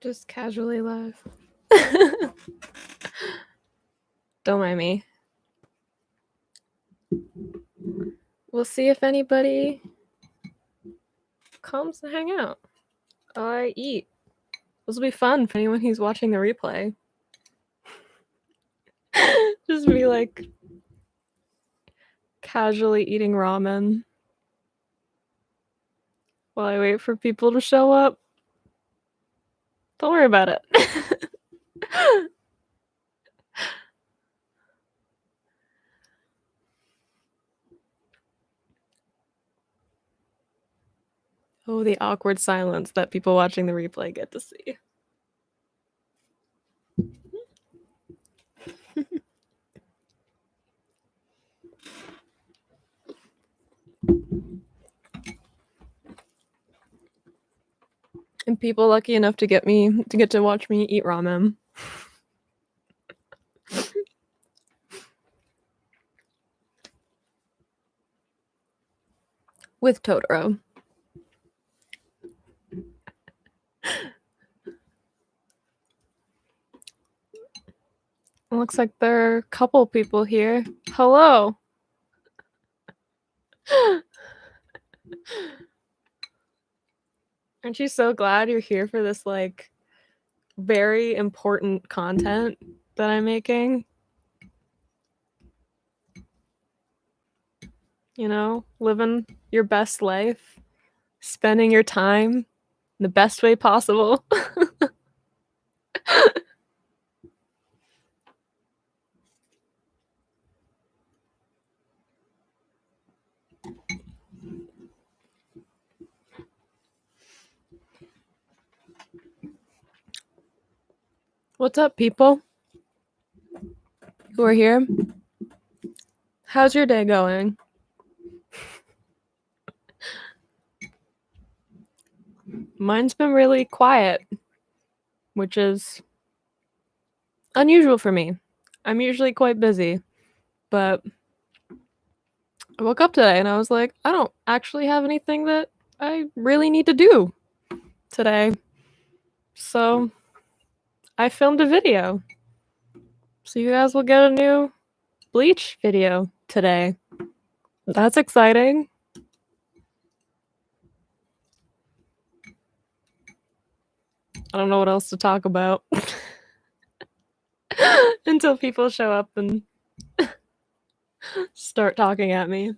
Just casually live. Don't mind me. We'll see if anybody comes to hang out. I eat. This will be fun for anyone who's watching the replay. Just be like casually eating ramen while I wait for people to show up. Don't worry about it. Oh, the awkward silence that people watching the replay get to see. And people lucky enough to get to watch me eat ramen. With Totoro. It looks like there are a couple people here. Hello. Aren't you so glad you're here for this, like, very important content that I'm making? You know, living your best life, spending your time in the best way possible. What's up, people who are here? How's your day going? Mine's been really quiet, which is unusual for me. I'm usually quite busy, but I woke up today and I was like, I don't actually have anything that I really need to do today. So I filmed a video. So you guys will get a new Bleach video today. That's exciting. I don't know what else to talk about until people show up and start talking at me.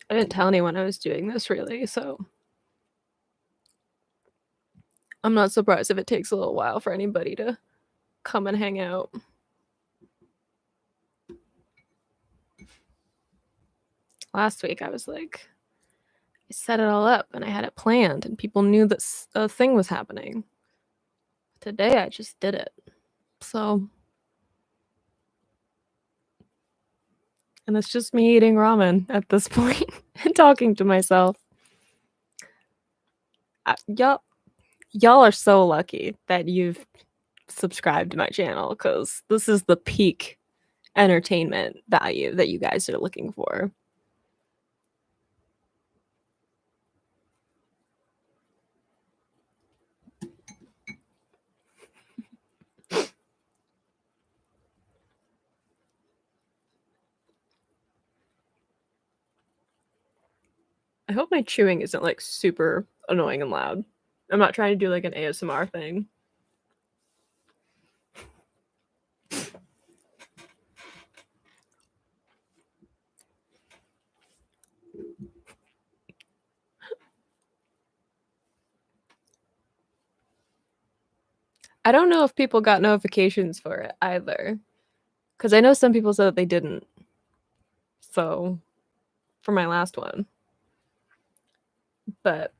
I didn't tell anyone I was doing this really, so I'm not surprised if it takes a little while for anybody to come and hang out. Last week I was like, I set it all up and I had it planned and people knew that a thing was happening. Today I just did it. So, and it's just me eating ramen at this point and talking to myself. Y'all are so lucky that you've subscribed to my channel because this is the peak entertainment value that you guys are looking for. I hope my chewing isn't like super annoying and loud. I'm not trying to do like an ASMR thing. I don't know if people got notifications for it either, because I know some people said that they didn't. So, for my last one. But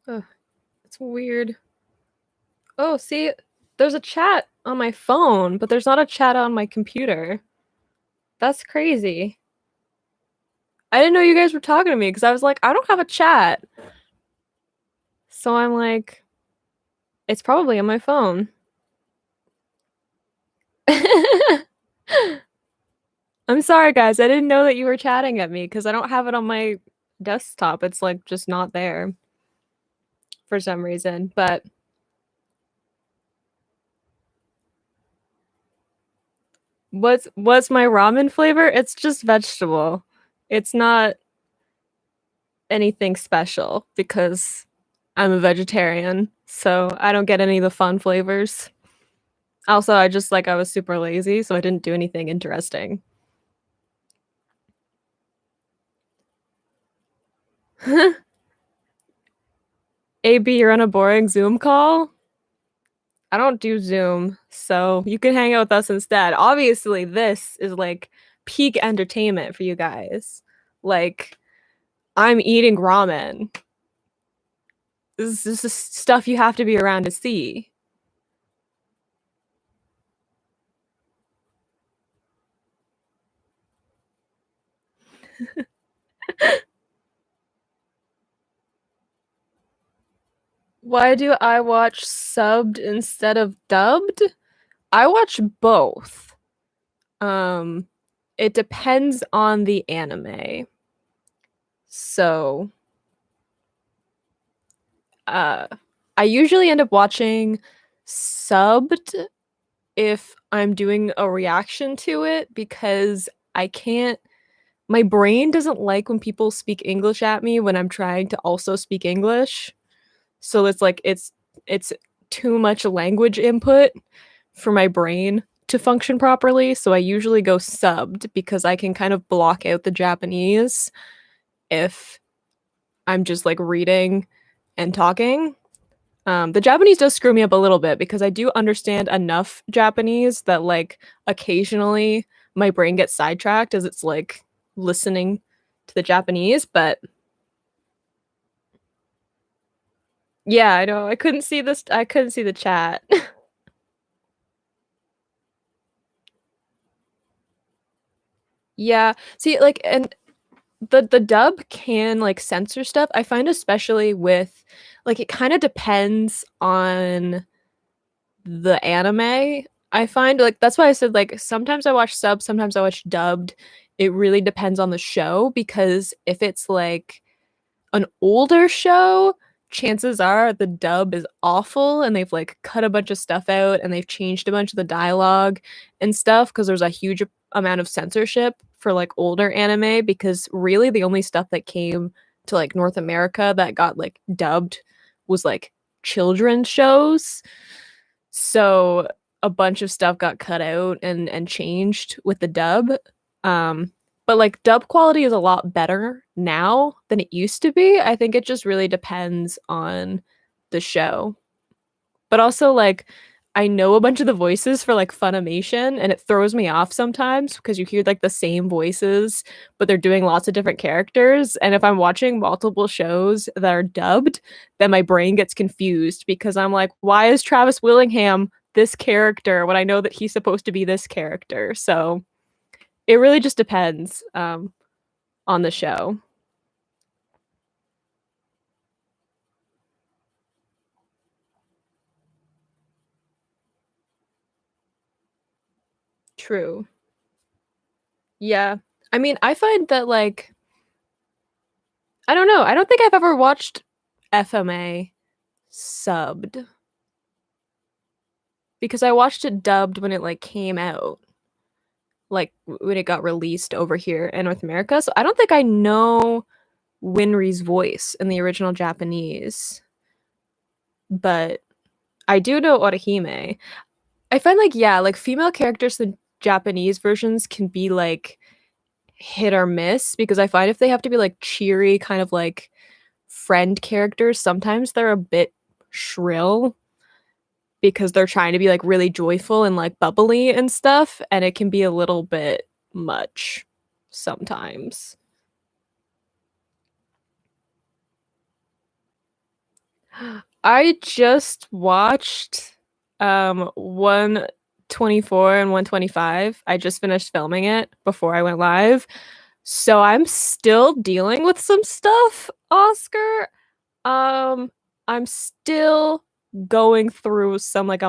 Ugh, it's weird. Oh, see, there's a chat on my phone, but there's not a chat on my computer. That's crazy. I didn't know you guys were talking to me because I was like, I don't have a chat. So I'm like, it's probably on my phone. I'm sorry, guys. I didn't know that you were chatting at me because I don't have it on my desktop. It's like just not there for some reason. But what's my ramen flavor? It's just vegetable. It's not anything special because I'm a vegetarian, so I don't get any of the fun flavors. Also, I was super lazy, so I didn't do anything interesting. AB, you're on a boring Zoom call? I don't do Zoom, so you can hang out with us instead. Obviously, this is like peak entertainment for you guys. Like, I'm eating ramen. This is stuff you have to be around to see. Why do I watch subbed instead of dubbed? I watch both. Um, it depends on the anime. So, uh, I usually end up watching subbed if I'm doing a reaction to it because I can't my brain doesn't like when people speak English at me when I'm trying to also speak English. So it's like it's too much language input for my brain to function properly. So I usually go subbed because I can kind of block out the Japanese if I'm just like reading and talking. The Japanese does screw me up a little bit because I do understand enough Japanese that like occasionally my brain gets sidetracked as it's like listening to the Japanese, but yeah, I know. I couldn't see the chat. Yeah. See, like and the dub can like censor stuff. I find especially with like it kind of depends on the anime. I find like that's why I said like sometimes I watch sub, sometimes I watch dubbed. It really depends on the show because if it's like an older show, chances are the dub is awful and they've like cut a bunch of stuff out and they've changed a bunch of the dialogue and stuff because there's a huge amount of censorship for like older anime because really the only stuff that came to like North America that got like dubbed was like children's shows. So a bunch of stuff got cut out and changed with the dub. Um, but like dub quality is a lot better now than it used to be. I think it just really depends on the show. But also like I know a bunch of the voices for like Funimation and it throws me off sometimes because you hear like the same voices, but they're doing lots of different characters. And if I'm watching multiple shows that are dubbed, then my brain gets confused because I'm like, why is Travis Willingham this character when I know that he's supposed to be this character? So it really just depends on the show. True. Yeah. I mean, I find that like I don't know. I don't think I've ever watched FMA subbed because I watched it dubbed when it like came out, like when it got released over here in North America. So I don't think I know Winry's voice in the original Japanese, but I do know Orihime. I find like yeah, like female characters in Japanese versions can be like hit or miss because I find if they have to be like cheery kind of like friend characters, sometimes they're a bit shrill because they're trying to be like really joyful and like bubbly and stuff and it can be a little bit much sometimes. I just watched 124 and 125. I just finished filming it before I went live. So I'm still dealing with some stuff, Oscar. Um, I'm still going through some like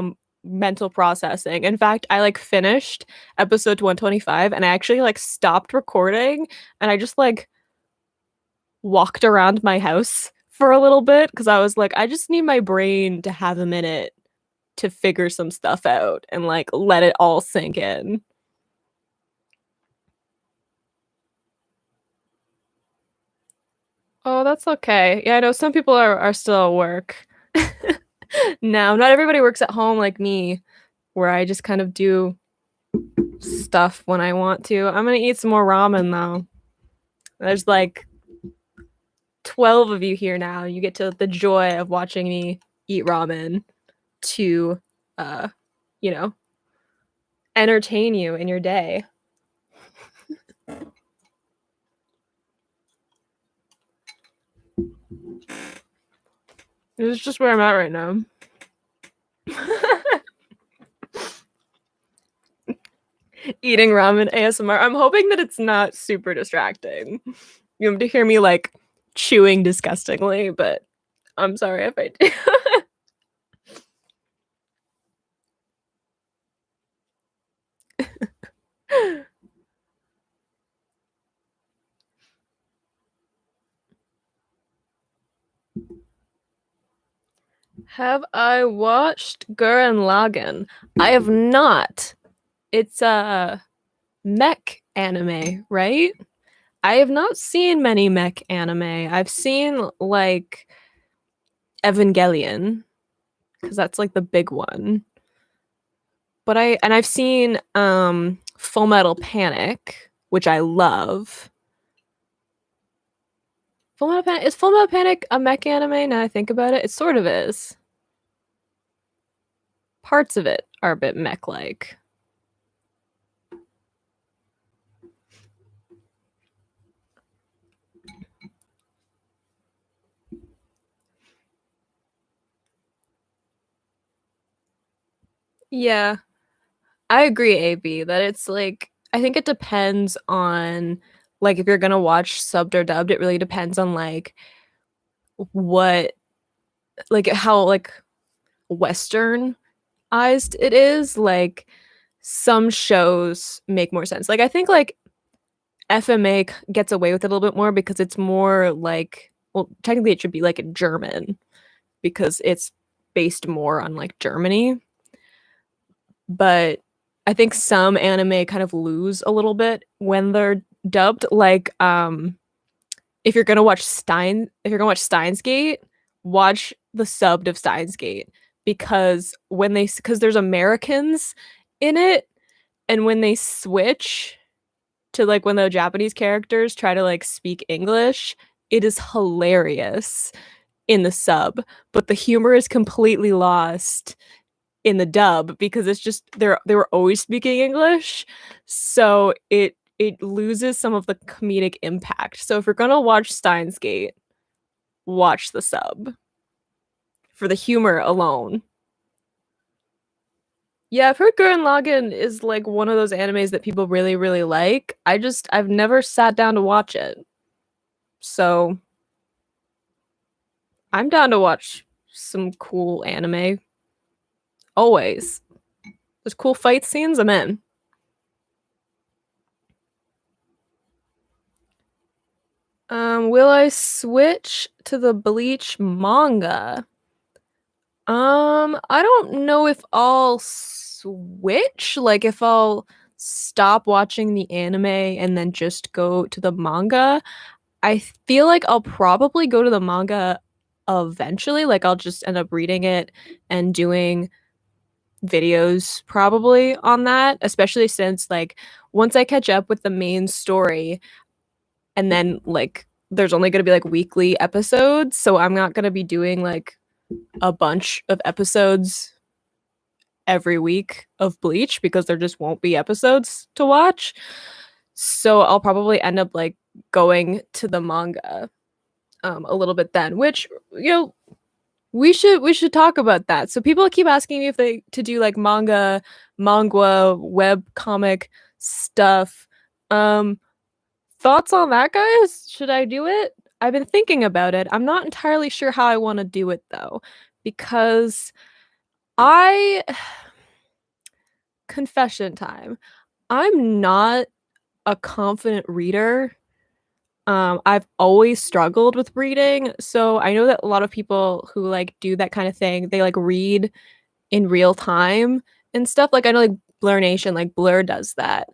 mental processing. In fact, I like finished episode 125 and I actually like stopped recording and I just like walked around my house for a little bit because I was like, I just need my brain to have a minute to figure some stuff out and like let it all sink in. Oh, that's okay. Yeah, I know some people are still at work. No, not everybody works at home like me, where I just kind of do stuff when I want to. I'm gonna eat some more ramen though. There's like 12 of you here now. You get to the joy of watching me eat ramen to uh, you know, entertain you in your day. This is just where I'm at right now. Eating ramen ASMR. I'm hoping that it's not super distracting. You have to hear me like chewing disgustingly, but I'm sorry if I do. Have I watched Gurren Lagann? I have not. It's a mech anime, right? I have not seen many mech anime. I've seen like Evangelion because that's like the big one. But I've seen Full Metal Panic, which I love. Full Metal Panic a mech anime? Now I think about it, it sort of is. Parts of it are a bit mech-like. Yeah, I agree, AB, that it's like I think it depends on like if you're gonna watch subbed or dubbed, it really depends on like what like how like westernized it is. Like some shows make more sense. Like I think like FMA gets away with it a little bit more because it's more like well, technically it should be like a German because it's based more on like Germany. But I think some anime kind of lose a little bit when they're dubbed. Like, if you're gonna watch Steins Gate, watch the subbed of Steins Gate because there's Americans in it, and when they switch to like when the Japanese characters try to like speak English, it is hilarious in the sub, but the humor is completely lost in the dub because it's just they were always speaking English, so it loses some of the comedic impact. So if you're gonna watch Steins Gate, watch the sub for the humor alone. Yeah, I've heard Gurren Lagann is like one of those animes that people really really like. I've never sat down to watch it, so I'm down to watch some cool anime. Always, there's cool fight scenes. I'm in. Will I switch to the Bleach manga? I don't know if I'll switch, like if I'll stop watching the anime and then just go to the manga. I feel like I'll probably go to the manga eventually, like I'll just end up reading it and doing videos probably on that, especially since like once I catch up with the main story, and then like there's only going to be like weekly episodes, so I'm not going to be doing like a bunch of episodes every week of Bleach because there just won't be episodes to watch. So I'll probably end up like going to the manga a little bit then, which We should talk about that. So people keep asking me if they to do like manga, web comic stuff. Um Thoughts on that, guys? Should I do it? I've been thinking about it. I'm not entirely sure how I want to do it though, because I confession time. I'm not a confident reader. I've always struggled with reading, so I know that a lot of people who like do that kind of thing, they like read in real time and stuff. Like I know like Blur Nation, like Blur does that.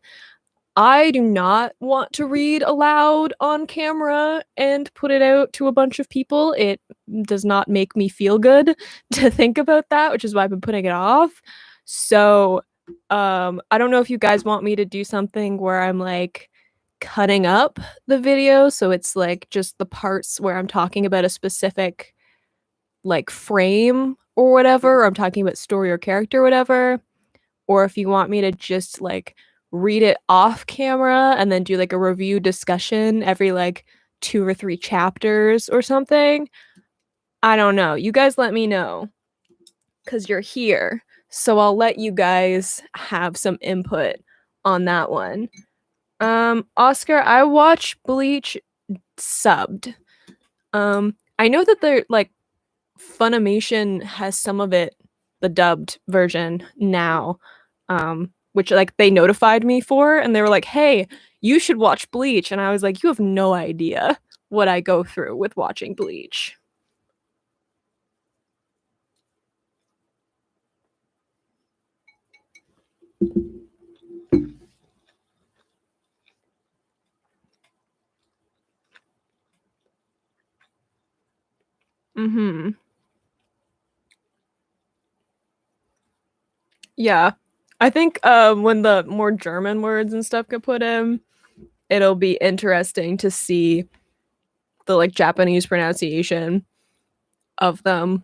I do not want to read aloud on camera and put it out to a bunch of people. It does not make me feel good to think about that, which is why I've been putting it off. So, I don't know if you guys want me to do something where I'm like cutting up the video so it's like just the parts where I'm talking about a specific like frame or whatever, or I'm talking about story or character or whatever, or if you want me to just like read it off camera and then do like a review discussion every like 2 or 3 chapters or something. I don't know. You guys let me know because you're here. So I'll let you guys have some input on that one. Oscar, I watch Bleach subbed. I know that they're like Funimation has some of it, the dubbed version now, which like they notified me for, and they were like, "Hey, you should watch Bleach," and I was like, "You have no idea what I go through with watching Bleach." Mm-hmm. Yeah, I think when the more German words and stuff get put in, it'll be interesting to see the like Japanese pronunciation of them.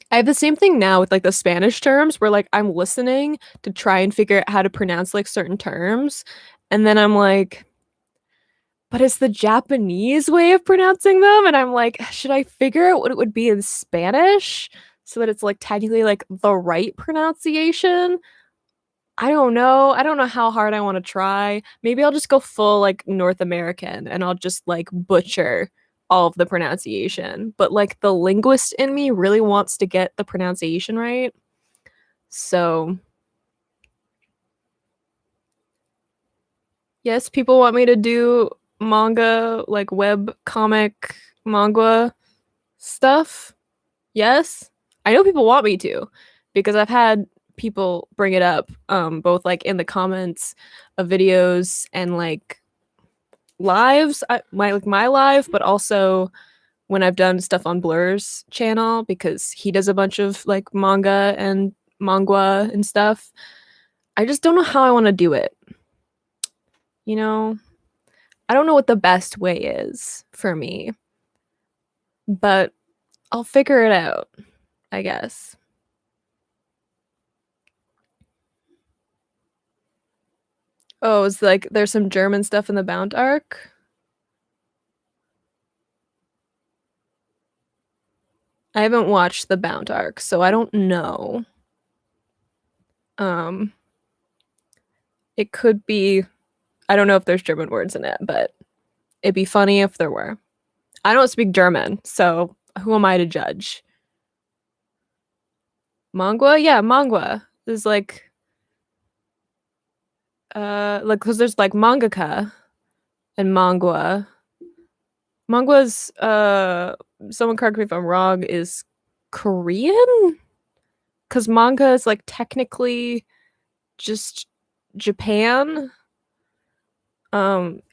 I have the same thing now with like the Spanish terms where like I'm listening to try and figure out how to pronounce like certain terms, and then I'm like, but it's the Japanese way of pronouncing them, and I'm like, should I figure out what it would be in Spanish so that it's like technically like the right pronunciation? I don't know. I don't know how hard I want to try. Maybe I'll just go full like North American and I'll just like butcher all of the pronunciation. But like the linguist in me really wants to get the pronunciation right. So, yes, people want me to do manga, like web comic manga stuff. Yes. I know people want me to because I've had people bring it up both like in the comments of videos and like lives, my live, but also when I've done stuff on Blur's channel because he does a bunch of like manga and mangua and stuff. I just don't know how I want to do it. You know, I don't know what the best way is for me, but I'll figure it out, I guess. Oh, it's like there's some German stuff in the Bound arc. I haven't watched the Bound arc, so I don't know. Um, it could be. I don't know if there's German words in it, but it'd be funny if there were. I don't speak German, so who am I to judge? Mangua? Yeah, mangua is like because there's like mangaka and mangua. Mangua's someone correct me if I'm wrong, is Korean? Because manga is like technically just Japan.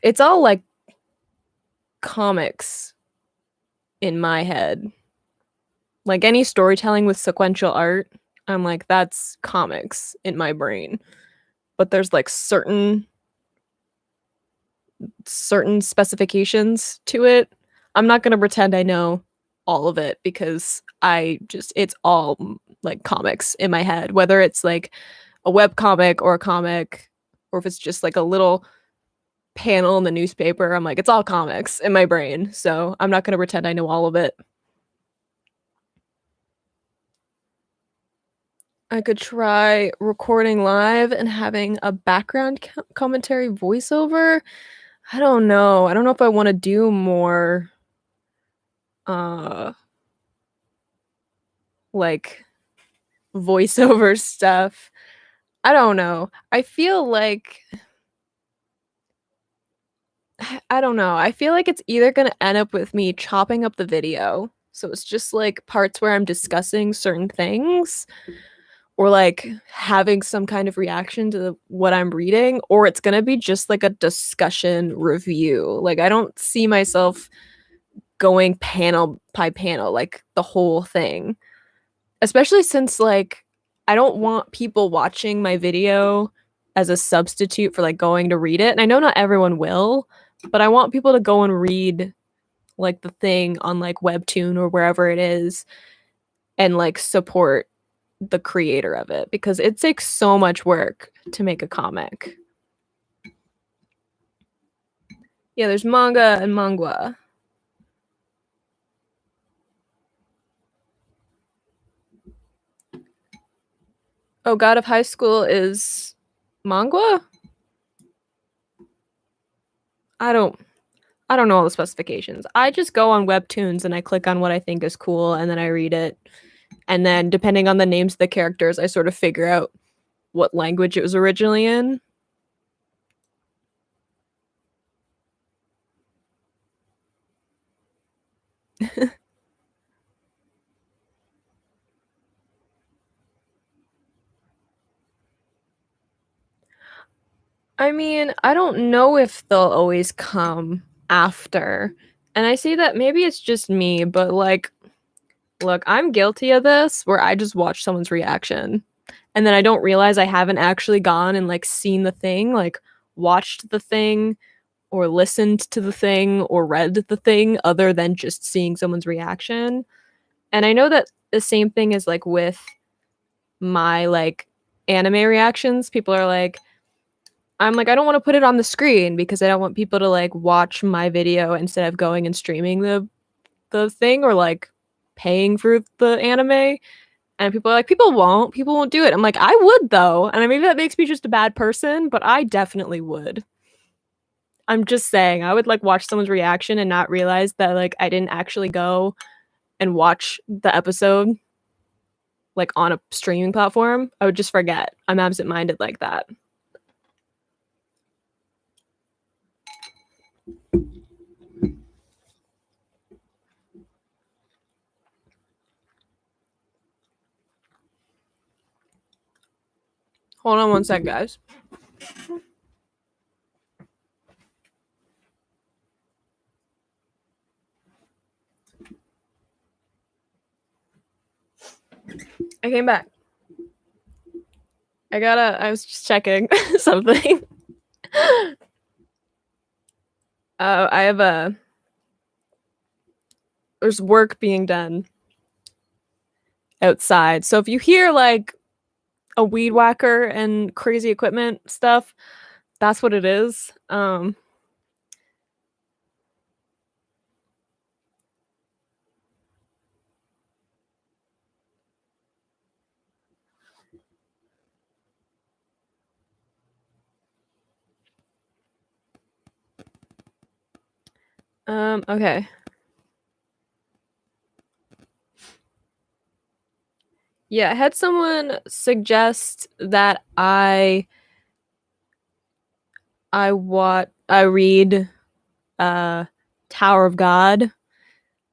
It's all like comics in my head. Like any storytelling with sequential art, I'm like, that's comics in my brain. But there's like certain specifications to it. I'm not gonna pretend I know all of it because I just it's all like comics in my head, whether it's like a web comic or a comic, or if it's just like a little panel in the newspaper. I'm like, it's all comics in my brain. So I'm not gonna pretend I know all of it. I could try recording live and having a background commentary voiceover. I don't know. I don't know if I wanna do more, uh, like, voiceover stuff. I don't know. I feel like I don't know. I feel like it's either gonna end up with me chopping up the video, so it's just, like, parts where I'm discussing certain things, or, like, having some kind of reaction to what I'm reading, or it's gonna be just, like, a discussion review. Like, I don't see myself going panel by panel, like, the whole thing. Especially since, like, I don't want people watching my video as a substitute for, like, going to read it, and I know not everyone will, but I want people to go and read, like, the thing on, like, Webtoon or wherever it is and, like, support the creator of it because it takes so much work to make a comic. Yeah, there's manga and mangua. Oh, God of High School is manga? I don't I don't know all the specifications. I just go on Webtoons and I click on what I think is cool and then I read it. And then depending on the names of the characters, I sort of figure out what language it was originally in. I mean, I don't know if they'll always come after. And I see that maybe it's just me, but like, look, I'm guilty of this where I just watch someone's reaction and then I don't realize I haven't actually gone and like seen the thing, like watched the thing or listened to the thing or read the thing other than just seeing someone's reaction. And I know that the same thing is like with my like anime reactions. People are like, I'm like, I don't want to put it on the screen because I don't want people to like watch my video instead of going and streaming the thing or like paying for the anime. And people are like, people won't do it. I'm like, I would though. And maybe that makes me just a bad person, but I definitely would. I'm just saying, I would like watch someone's reaction and not realize that like I didn't actually go and watch the episode like on a streaming platform. I would just forget. I'm absent-minded like that. Hold on one sec, guys. I came back. I was just checking something. I have there's work being done outside. So if you hear like a weed whacker and crazy equipment stuff, that's what it is. Okay. Yeah, I had someone suggest that I read Tower of God.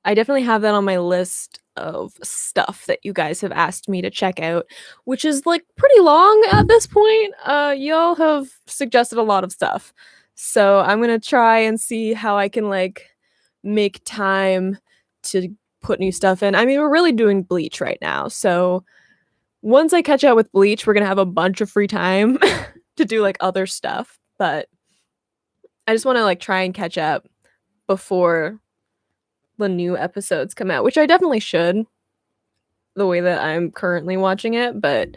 I definitely have that on my list of stuff that you guys have asked me to check out, which is like pretty long at this point. Y'all have suggested a lot of stuff. So I'm gonna try and see how I can like make time to put new stuff in. I mean, we're really doing Bleach right now. So once I catch up with Bleach, we're gonna have a bunch of free time to do like other stuff. But I just wanna like try and catch up before the new episodes come out, which I definitely should, the way that I'm currently watching it, but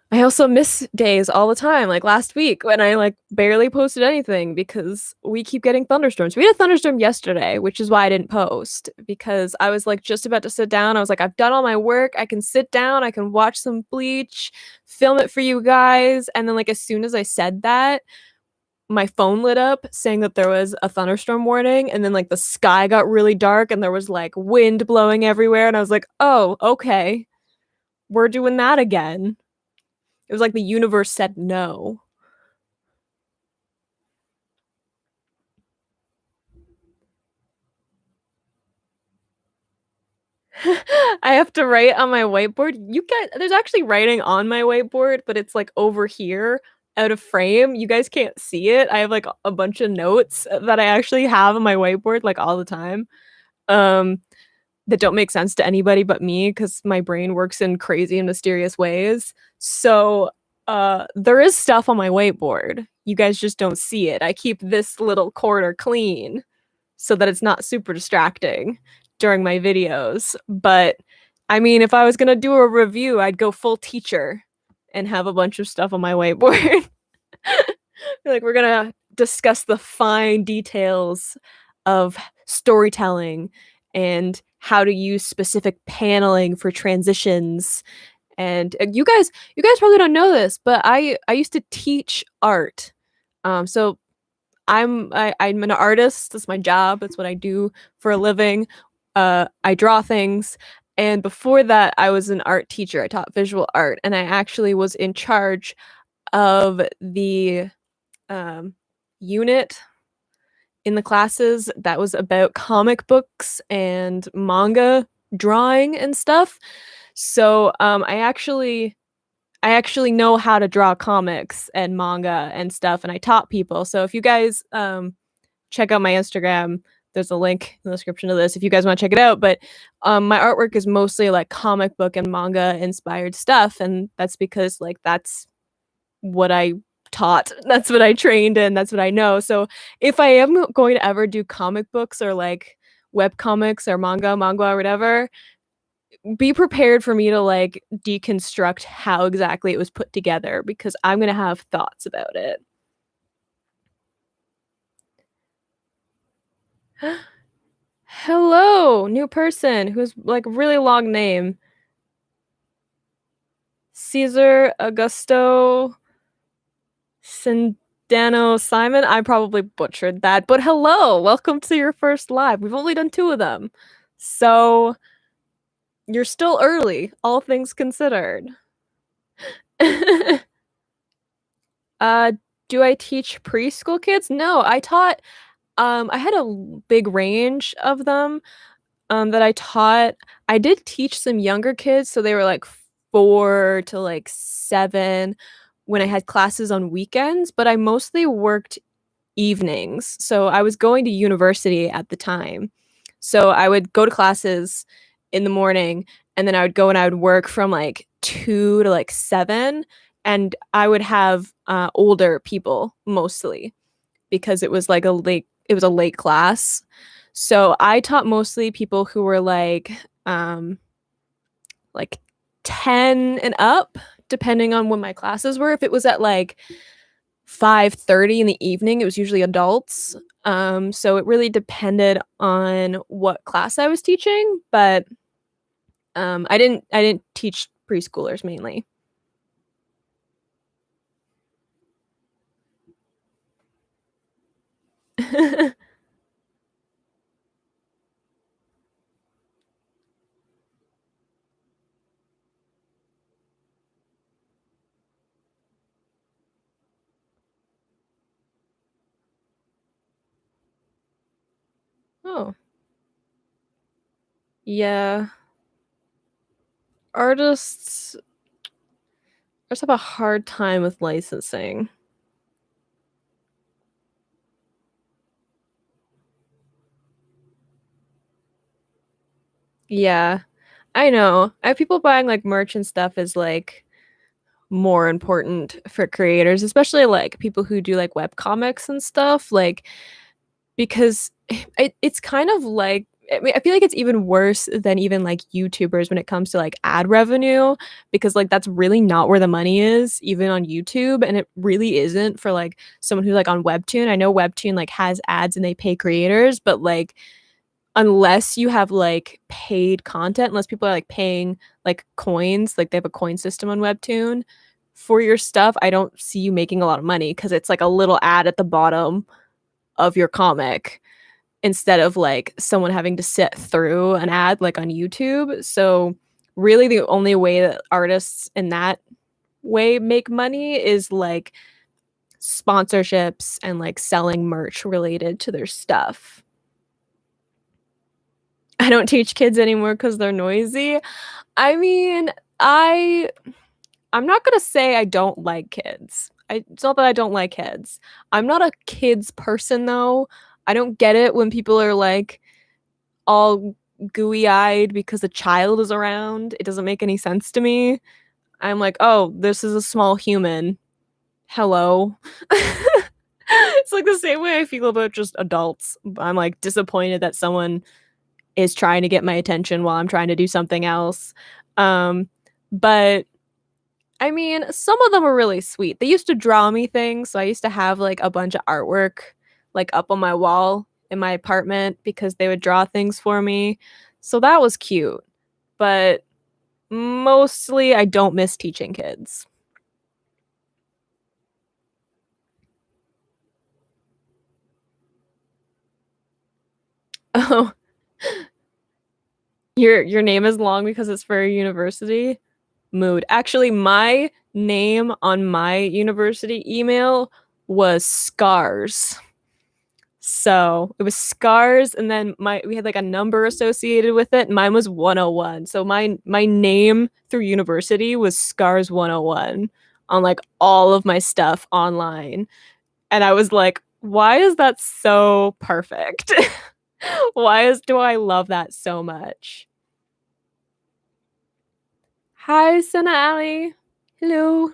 I also miss days all the time, like last week when I like barely posted anything because we keep getting thunderstorms. We had a thunderstorm yesterday, which is why I didn't post because I was like just about to sit down. I was like, I've done all my work. I can sit down, I can watch some Bleach, film it for you guys. And then, like, as soon as I said that, my phone lit up saying that there was a thunderstorm warning. And then, like, the sky got really dark and there was like wind blowing everywhere. And I was like, oh, okay, we're doing that again. It was like the universe said no. I have to write on my whiteboard. You get there's actually writing on my whiteboard, but it's like over here out of frame. You guys can't see it. I have like a bunch of notes that I actually have on my whiteboard like all the time. Um that don't make sense to anybody but me cuz my brain works in crazy and mysterious ways. So, there is stuff on my whiteboard. You guys just don't see it. I keep this little corner clean so that it's not super distracting during my videos. But I mean, if I was gonna do a review, I'd go full teacher and have a bunch of stuff on my whiteboard. Like, we're gonna discuss the fine details of storytelling and how to use specific paneling for transitions. And you guys probably don't know this, but I used to teach art. So I'm an artist. That's my job. That's what I do for a living. I draw things. And before that, I was an art teacher. I taught visual art, and I actually was in charge of the um, unit in the classes that was about comic books and manga drawing and stuff. So I actually know how to draw comics and manga and stuff, and I taught people. So if you guys check out my Instagram. There's a link in the description of this if you guys want to check it out. But my artwork is mostly like comic book and manga inspired stuff, and that's because like that's what I taught. That's what I trained in. That's what I know. So if I am going to ever do comic books or like web comics or manga or whatever, be prepared for me to like deconstruct how exactly it was put together because I'm gonna have thoughts about it. Hello, new person who's like really long name. Caesar Augusto Sindano Simon. I probably butchered that, but hello, welcome to your first live. We've only done two of them. So you're still early, all things considered. uh do I teach preschool kids? No, I taught I had a big range of them that I taught. I did teach some younger kids, so they were like 4 to like 7 when I had classes on weekends, but I mostly worked evenings. So I was going to university at the time. So I would go to classes in the morning and then I would go and I would work from like 2 to like 7 and I would have older people mostly because it was a late class. So I taught mostly people who were like 10 and up depending on when my classes were. If it was at like 5:30 in the evening, it was usually adults. So it really depended on what class I was teaching, but I didn't teach preschoolers mainly. Oh, yeah. Artists just have a hard time with licensing. Yeah, I know. People buying like merch and stuff is like more important for creators, especially like people who do like web comics and stuff. Like because it's kind of like I mean, I feel like it's even worse than even like YouTubers when it comes to like ad revenue, because like that's really not where the money is, even on YouTube. And it really isn't for like someone who's like on Webtoon. I know Webtoon like has ads and they pay creators, but like unless you have like paid content, unless people are like paying like coins, like they have a coin system on Webtoon for your stuff, I don't see you making a lot of money because it's like a little ad at the bottom of your comic instead of like someone having to sit through an ad like on YouTube. So really the only way that artists in that way make money is like sponsorships and like selling merch related to their stuff. I don't teach kids anymore cuz they're noisy. I mean, I I'm not going to say I don't like kids. It's not that I don't like kids. I'm not a kids person though. I don't get it when people are like all gooey eyed because a child is around. It doesn't make any sense to me. I'm like, oh, this is a small human. Hello. It's like the same way I feel about just adults. I'm like disappointed that someone is trying to get my attention while I'm trying to do something else. But I mean, some of them are really sweet. They used to draw me things, so I used to have like a bunch of artwork like up on my wall in my apartment because they would draw things for me. So that was cute. But mostly I don't miss teaching kids. Oh, your name is long because it's for a university? Mood. Actually, my name on my university email was Scars. So it was Scars, and then my we had like a number associated with it. Mine was 101. So my name through university was Scars 101 on like all of my stuff online. And I was like, why is that so perfect? Why is do I love that so much? Hi, Sana Ali. Hello.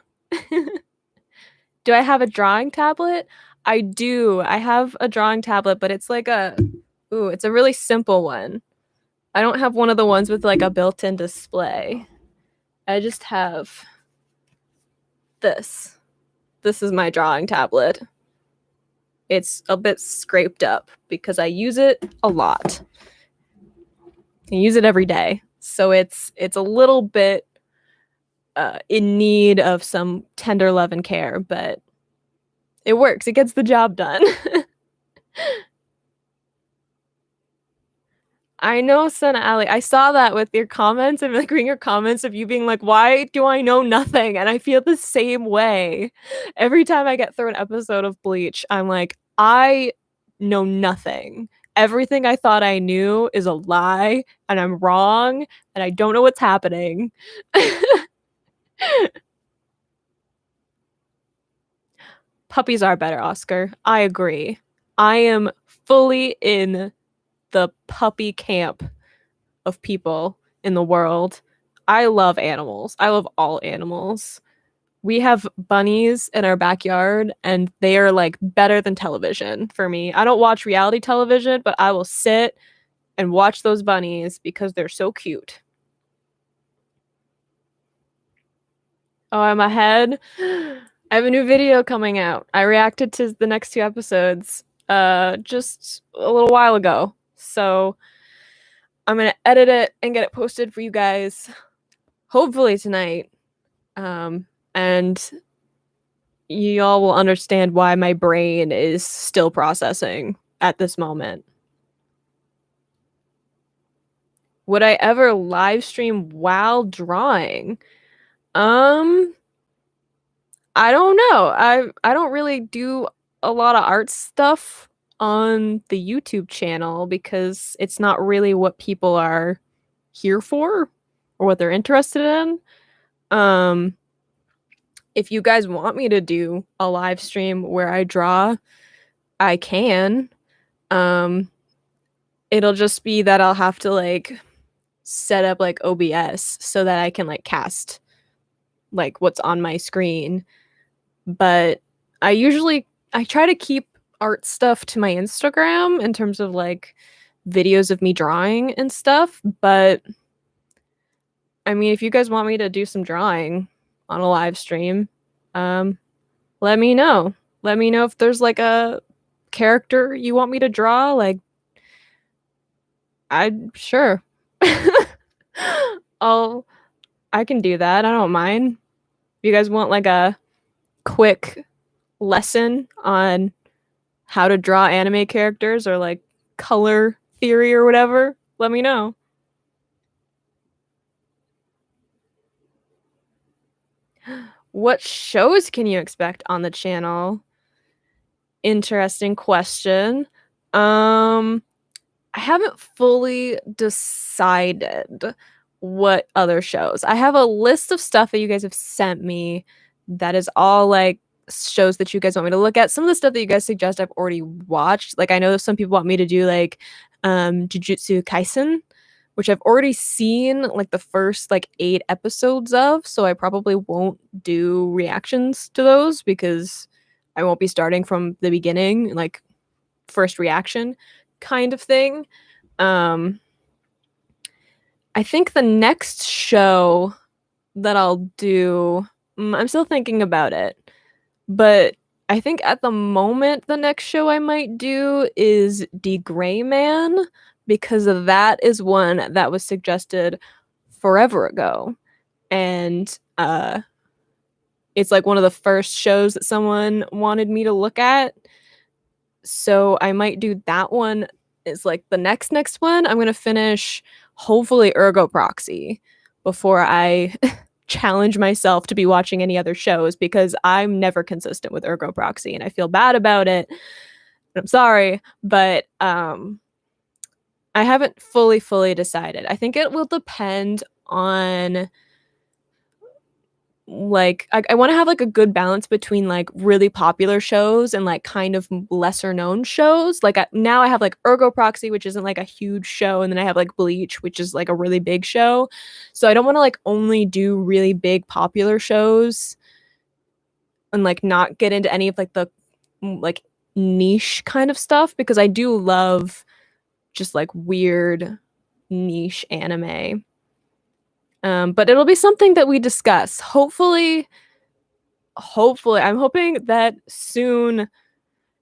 Do I have a drawing tablet? I do. I have a drawing tablet, but it's like a ooh, it's a really simple one. I don't have one of the ones with like a built-in display. I just have this. This is my drawing tablet. It's a bit scraped up because I use it a lot. I use it every day. So it's a little bit in need of some tender love and care, but it works. It gets the job done. I know, Sana Ali. I saw that with your comments and like reading your comments of you being like, why do I know nothing? And I feel the same way. Every time I get through an episode of Bleach, I'm like, I know nothing. Everything I thought I knew is a lie, and I'm wrong, and I don't know what's happening. Puppies are better, Oscar. I agree. I am fully in the puppy camp of people in the world. I love animals. I love all animals. We have bunnies in our backyard and they are like better than television for me. I don't watch reality television, but I will sit and watch those bunnies because they're so cute. Oh, I'm ahead. I have a new video coming out. I reacted to the next two episodes just a little while ago. So I'm gonna edit it and get it posted for you guys hopefully tonight. And y'all will understand why my brain is still processing at this moment. Would I ever live stream while drawing? Um, I don't know. I don't really do a lot of art stuff on the YouTube channel because it's not really what people are here for or what they're interested in. Um, if you guys want me to do a live stream where I draw, I can. Um, it'll just be that I'll have to like set up like OBS so that I can like cast like what's on my screen. But I try to keep art stuff to my Instagram in terms of like videos of me drawing and stuff, but I mean, if you guys want me to do some drawing on a live stream, um, let me know. Let me know if there's like a character you want me to draw. Like, I'm sure. I'll I can do that. I don't mind. If you guys want like a quick lesson on how to draw anime characters or like color theory or whatever, let me know. What shows can you expect on the channel? Interesting question. Um, I haven't fully decided what other shows. I have a list of stuff that you guys have sent me that is all like shows that you guys want me to look at. Some of the stuff that you guys suggest I've already watched. Like I know some people want me to do like Jujutsu Kaisen, which I've already seen like the first like 8 episodes of, so I probably won't do reactions to those because I won't be starting from the beginning, like first reaction kind of thing. Um I think the next show that I'll do, I'm still thinking about it, but I think at the moment the next show I might do is The Gray Man because of that is one that was suggested forever ago. And it's like one of the first shows that someone wanted me to look at. So I might do that one. Is like the next one. I'm gonna finish hopefully Ergo Proxy before I challenge myself to be watching any other shows because I'm never consistent with Ergo Proxy and I feel bad about it. I'm sorry, but I haven't fully decided. I think it will depend on like I want to have like a good balance between like really popular shows and like kind of lesser known shows. Like now I have like Ergo Proxy, which isn't like a huge show, and then I have like Bleach, which is like a really big show. So I don't want to like only do really big popular shows and like not get into any of like the like niche kind of stuff because I do love just like weird niche anime. But it'll be something that we discuss. Hopefully, I'm hoping that soon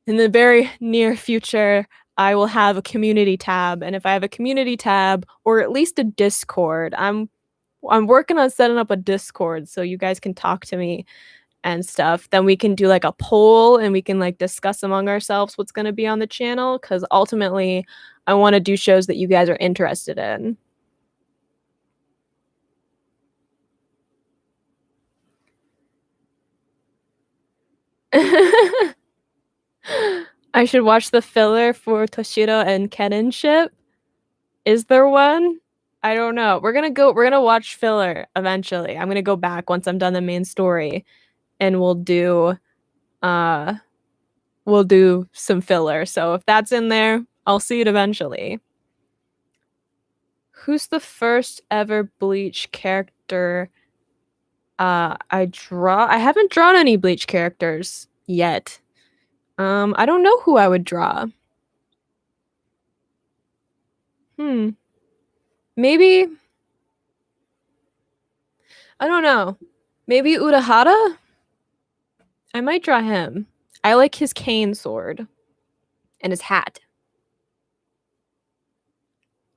in the very near future, I will have a community tab. And if I have a community tab or at least a Discord, I'm working on setting up a Discord so you guys can talk to me and stuff. Then we can do like a poll and we can like discuss among ourselves what's going to be on the channel cuz ultimately I want to do shows that you guys are interested in. I should watch the filler for Toshiro and Kennen ship. Is there one? I don't know. We're gonna watch filler eventually. I'm gonna go back once I'm done the main story and uh we'll do some filler. So if that's in there, I'll see it eventually. Who's the first ever Bleach character I haven't drawn any Bleach characters yet. I don't know who I would draw. Hmm. Maybe I don't know. Maybe Urahara? I might draw him. I like his cane sword and his hat.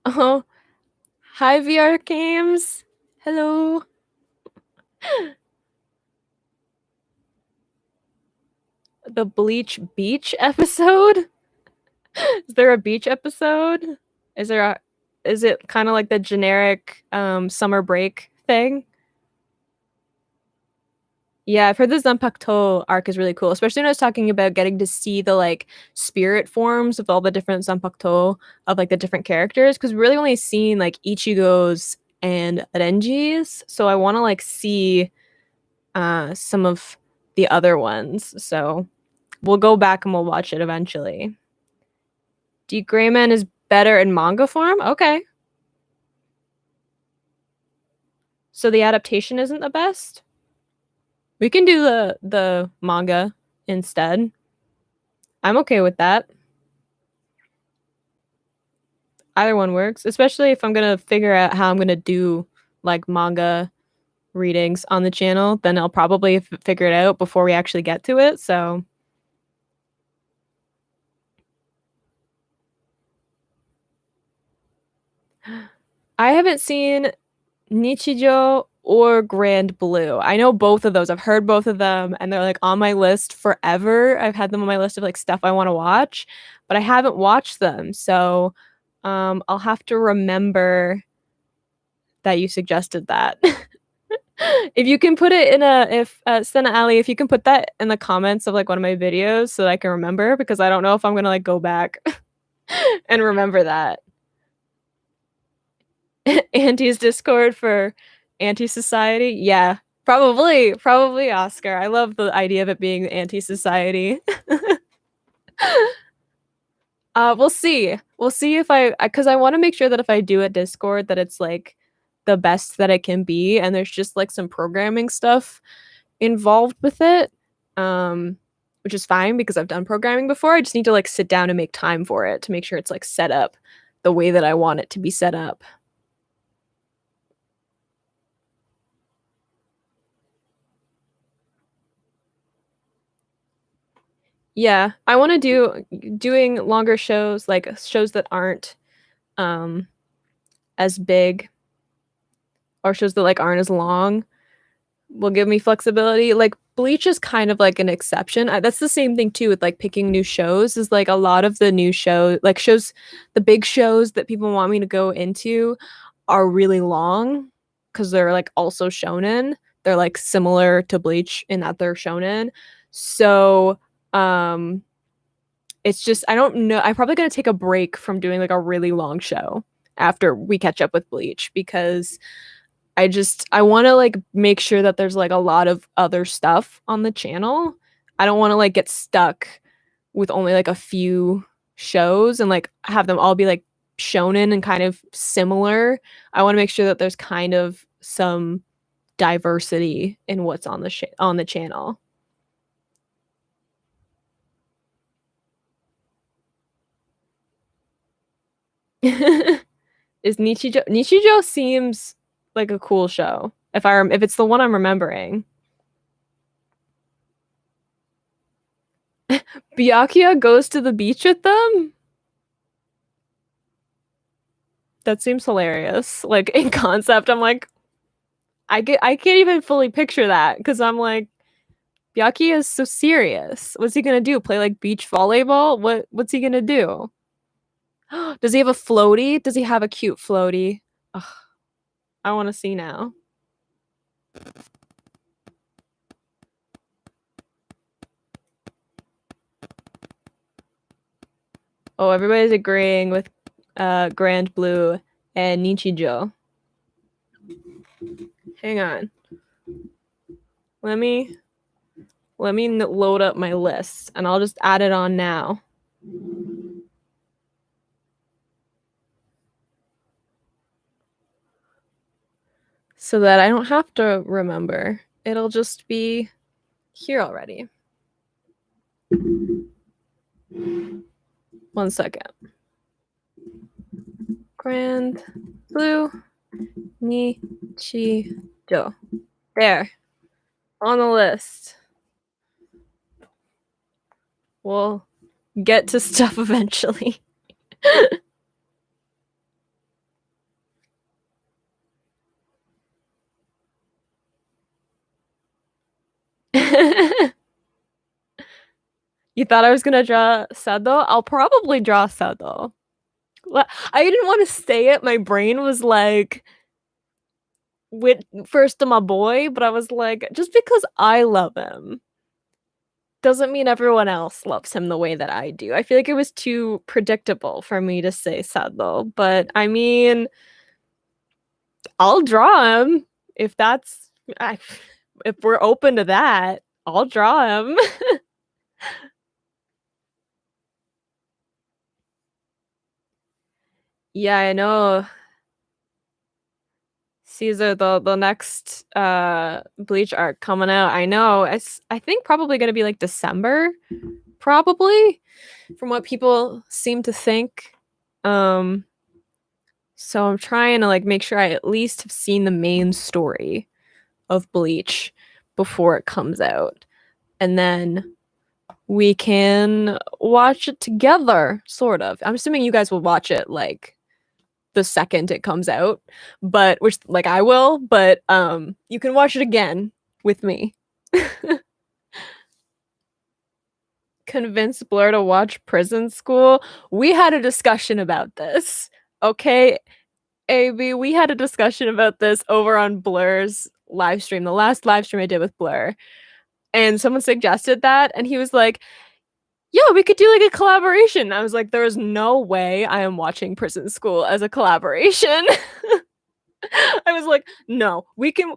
Oh, hi VR games. Hello. The Bleach Beach episode? Is there a beach episode? Is there a is it kind of like the generic summer break thing? Yeah, I've heard the Zanpakuto arc is really cool, especially when I was talking about getting to see the like spirit forms of all the different Zanpakuto of like the different characters because we really only seen like Ichigo's and Renji's, so I want to like see some of the other ones. So we'll go back and we'll watch it eventually. D Grayman is better in manga form? Okay. So the adaptation isn't the best? We can do the manga instead. I'm okay with that. Either one works, especially if I'm gonna figure out how I'm gonna do like manga readings on the channel, then I'll probably figure it out before we actually get to it. So I haven't seen Nichijou or Grand Blue. I know both of those. I've heard both of them and they're like on my list forever. I've had them on my list of like stuff I want to watch, but I haven't watched them. So I'll have to remember that you suggested that. If you can put it in a if Stena Ali, if you can put that in the comments of like one of my videos so that I can remember, because I don't know if I'm gonna like go back and remember that. Auntie's Discord for anti-society. Yeah, probably Oscar. I love the idea of it being anti-society. We'll see. We'll see if because I want to make sure that if I do a Discord, that it's like the best that it can be, and there's just like some programming stuff involved with it, which is fine because I've done programming before. I just need to like sit down and make time for it to make sure it's like set up the way that I want it to be set up. Yeah, I want to doing longer shows, like shows that aren't um as big or shows that like aren't as long will give me flexibility. Like Bleach is kind of like an exception. That's the same thing too with like picking new shows is like a lot of the new shows, like shows, the big shows that people want me to go into are really long because they're like also shonen. They're like similar to Bleach in that they're shonen. So, it's just I don't know. I'm probably gonna take a break from doing like a really long show after we catch up with Bleach because I want to like make sure that there's like a lot of other stuff on the channel. I don't want to like get stuck with only like a few shows and like have them all be like shonen and kind of similar. I want to make sure that there's kind of some diversity in what's on on the channel. Is Nichijou seems like a cool show. If it's the one I'm remembering. Byakuya goes to the beach with them? That seems hilarious. Like in concept, I'm like, I can't even fully picture that because I'm like, Byakuya is so serious. What's he gonna do? Play like beach volleyball? What's he gonna do? Does he have a floaty? Does he have a cute floaty? Ugh, I want to see now. Oh, everybody's agreeing with Grand Blue and Nichijou. Hang on. Let me load up my list and I'll just add it on now. So that I don't have to remember. It'll just be here already. 1 second. Grand Blue Nichijou. There. On the list. We'll get to stuff eventually. You thought I was gonna draw Sado? I'll probably draw Sado. I didn't want to say it. My brain was like, with first to my boy, but I was like, just because I love him doesn't mean everyone else loves him the way that I do. I feel like it was too predictable for me to say Sado, but I mean, I'll draw him if that's if we're open to that. I'll draw him. Yeah, I know. Caesar, the next Bleach arc coming out. I know. I think probably gonna be like December, probably, from what people seem to think. Um So I'm trying to like make sure I at least have seen the main story of Bleach before it comes out. And then we can watch it together, sort of. I'm assuming you guys will watch it like the second it comes out, but which like I will, but you can watch it again with me. Convince Blur to watch Prison School. We had a discussion about this. Okay, AB, we had a discussion about this over on Blur's live stream, the last live stream I did with Blur. And someone suggested that, and he was like, "Yeah, we could do like a collaboration." I was like, "There is no way I am watching Prison School as a collaboration." I was like, "No, we can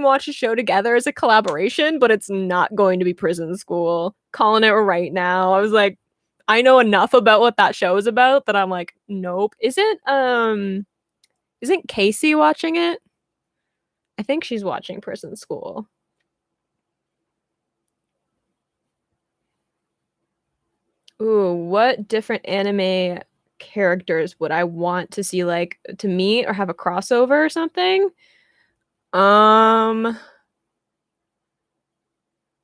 watch a show together as a collaboration, but it's not going to be Prison School." Calling it right now. I was like, I know enough about what that show is about that I'm like, nope. Isn't Casey watching it? I think she's watching Prison School. Ooh, what different anime characters would I want to see like to meet or have a crossover or something? Um,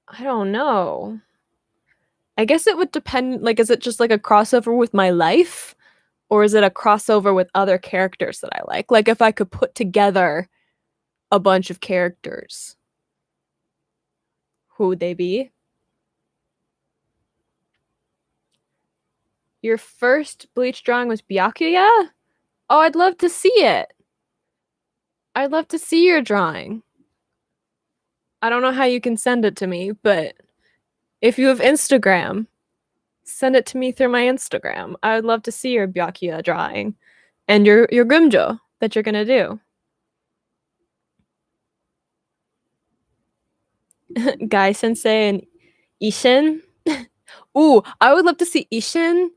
I don't know. I guess it would depend, like, is it just like a crossover with my life? Or is it a crossover with other characters that I like? Like if I could put together a bunch of characters, who would they be? Your first Bleach drawing was Byakuya? Oh, I'd love to see it. I'd love to see your drawing. I don't know how you can send it to me, but if you have Instagram, send it to me through my Instagram. I would love to see your Byakuya drawing and your Grimjo that you're gonna do. Guy Sensei and Ishin. Ooh, I would love to see Ishin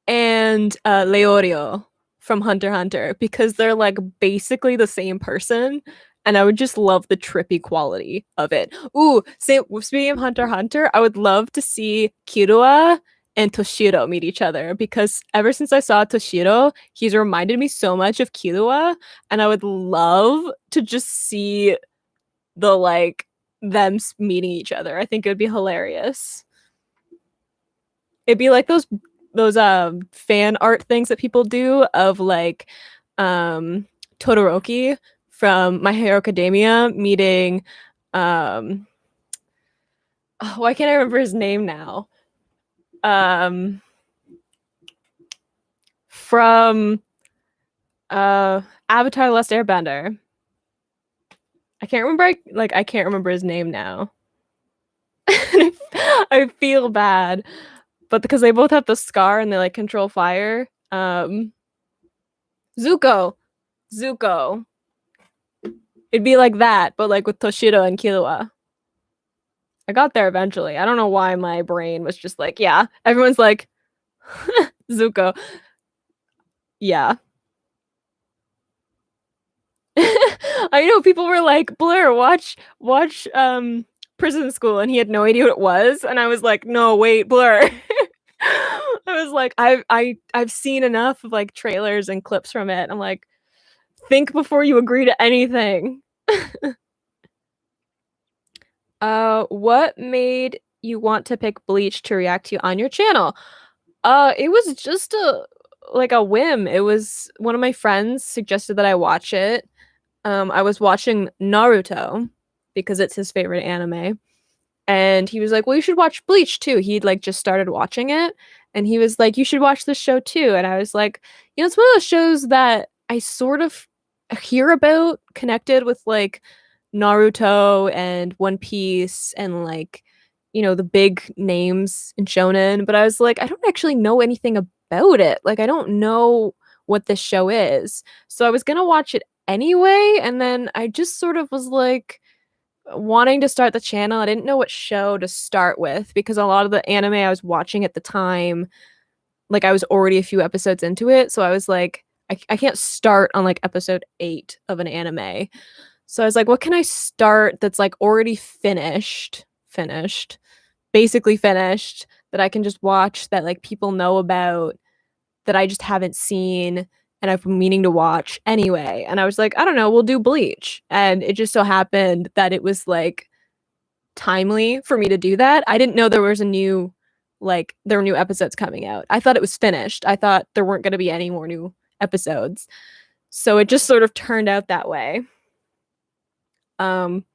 and Leorio from Hunter x Hunter because they're like basically the same person, and I would just love the trippy quality of it. Ooh, speaking of Hunter x Hunter, I would love to see Kirua and Toshiro meet each other because ever since I saw Toshiro, he's reminded me so much of Kirua, and I would love to just see the like them meeting each other. I think it would be hilarious. It'd be like those fan art things that people do of like um Todoroki from My Hero Academia meeting um oh, why can't I remember his name now? Um from Avatar The Last Airbender. I can't remember his name now. I feel bad. But because they both have the scar and they like control fire. Zuko. Zuko. It'd be like that, but like with Toshiro and Killua. I got there eventually. I don't know why my brain was just like, yeah. Everyone's like, Zuko. Yeah. I know people were like, Blur, watch Prison School, and he had no idea what it was, and I was like, no, wait, Blur. I was like, I've seen enough of like trailers and clips from it. I'm like, think before you agree to anything. What made you want to pick Bleach to react to on your channel? It was just a whim. It was one of my friends suggested that I watch it. I was watching Naruto because it's his favorite anime. And he was like, "Well, you should watch Bleach too." He'd like just started watching it, and he was like, "You should watch this show too." And I was like, it's one of those shows that I sort of hear about connected with like Naruto and One Piece and like, the big names in shonen, but I was like, I don't actually know anything about it. Like I don't know what this show is. So I was going to watch it anyway, and then I just sort of was like wanting to start the channel. I didn't know what show to start with because a lot of the anime I was watching at the time, like I was already a few episodes into it. So I was like, I can't start on like episode 8 of an anime. So I was like, what can I start that's like already finished, basically finished, that I can just watch that like people know about that I just haven't seen and I've been meaning to watch anyway. And I was like, I don't know, we'll do Bleach. And it just so happened that it was like timely for me to do that. I didn't know there was a new there were new episodes coming out. I thought it was finished. I thought there weren't going to be any more new episodes. So it just sort of turned out that way. Um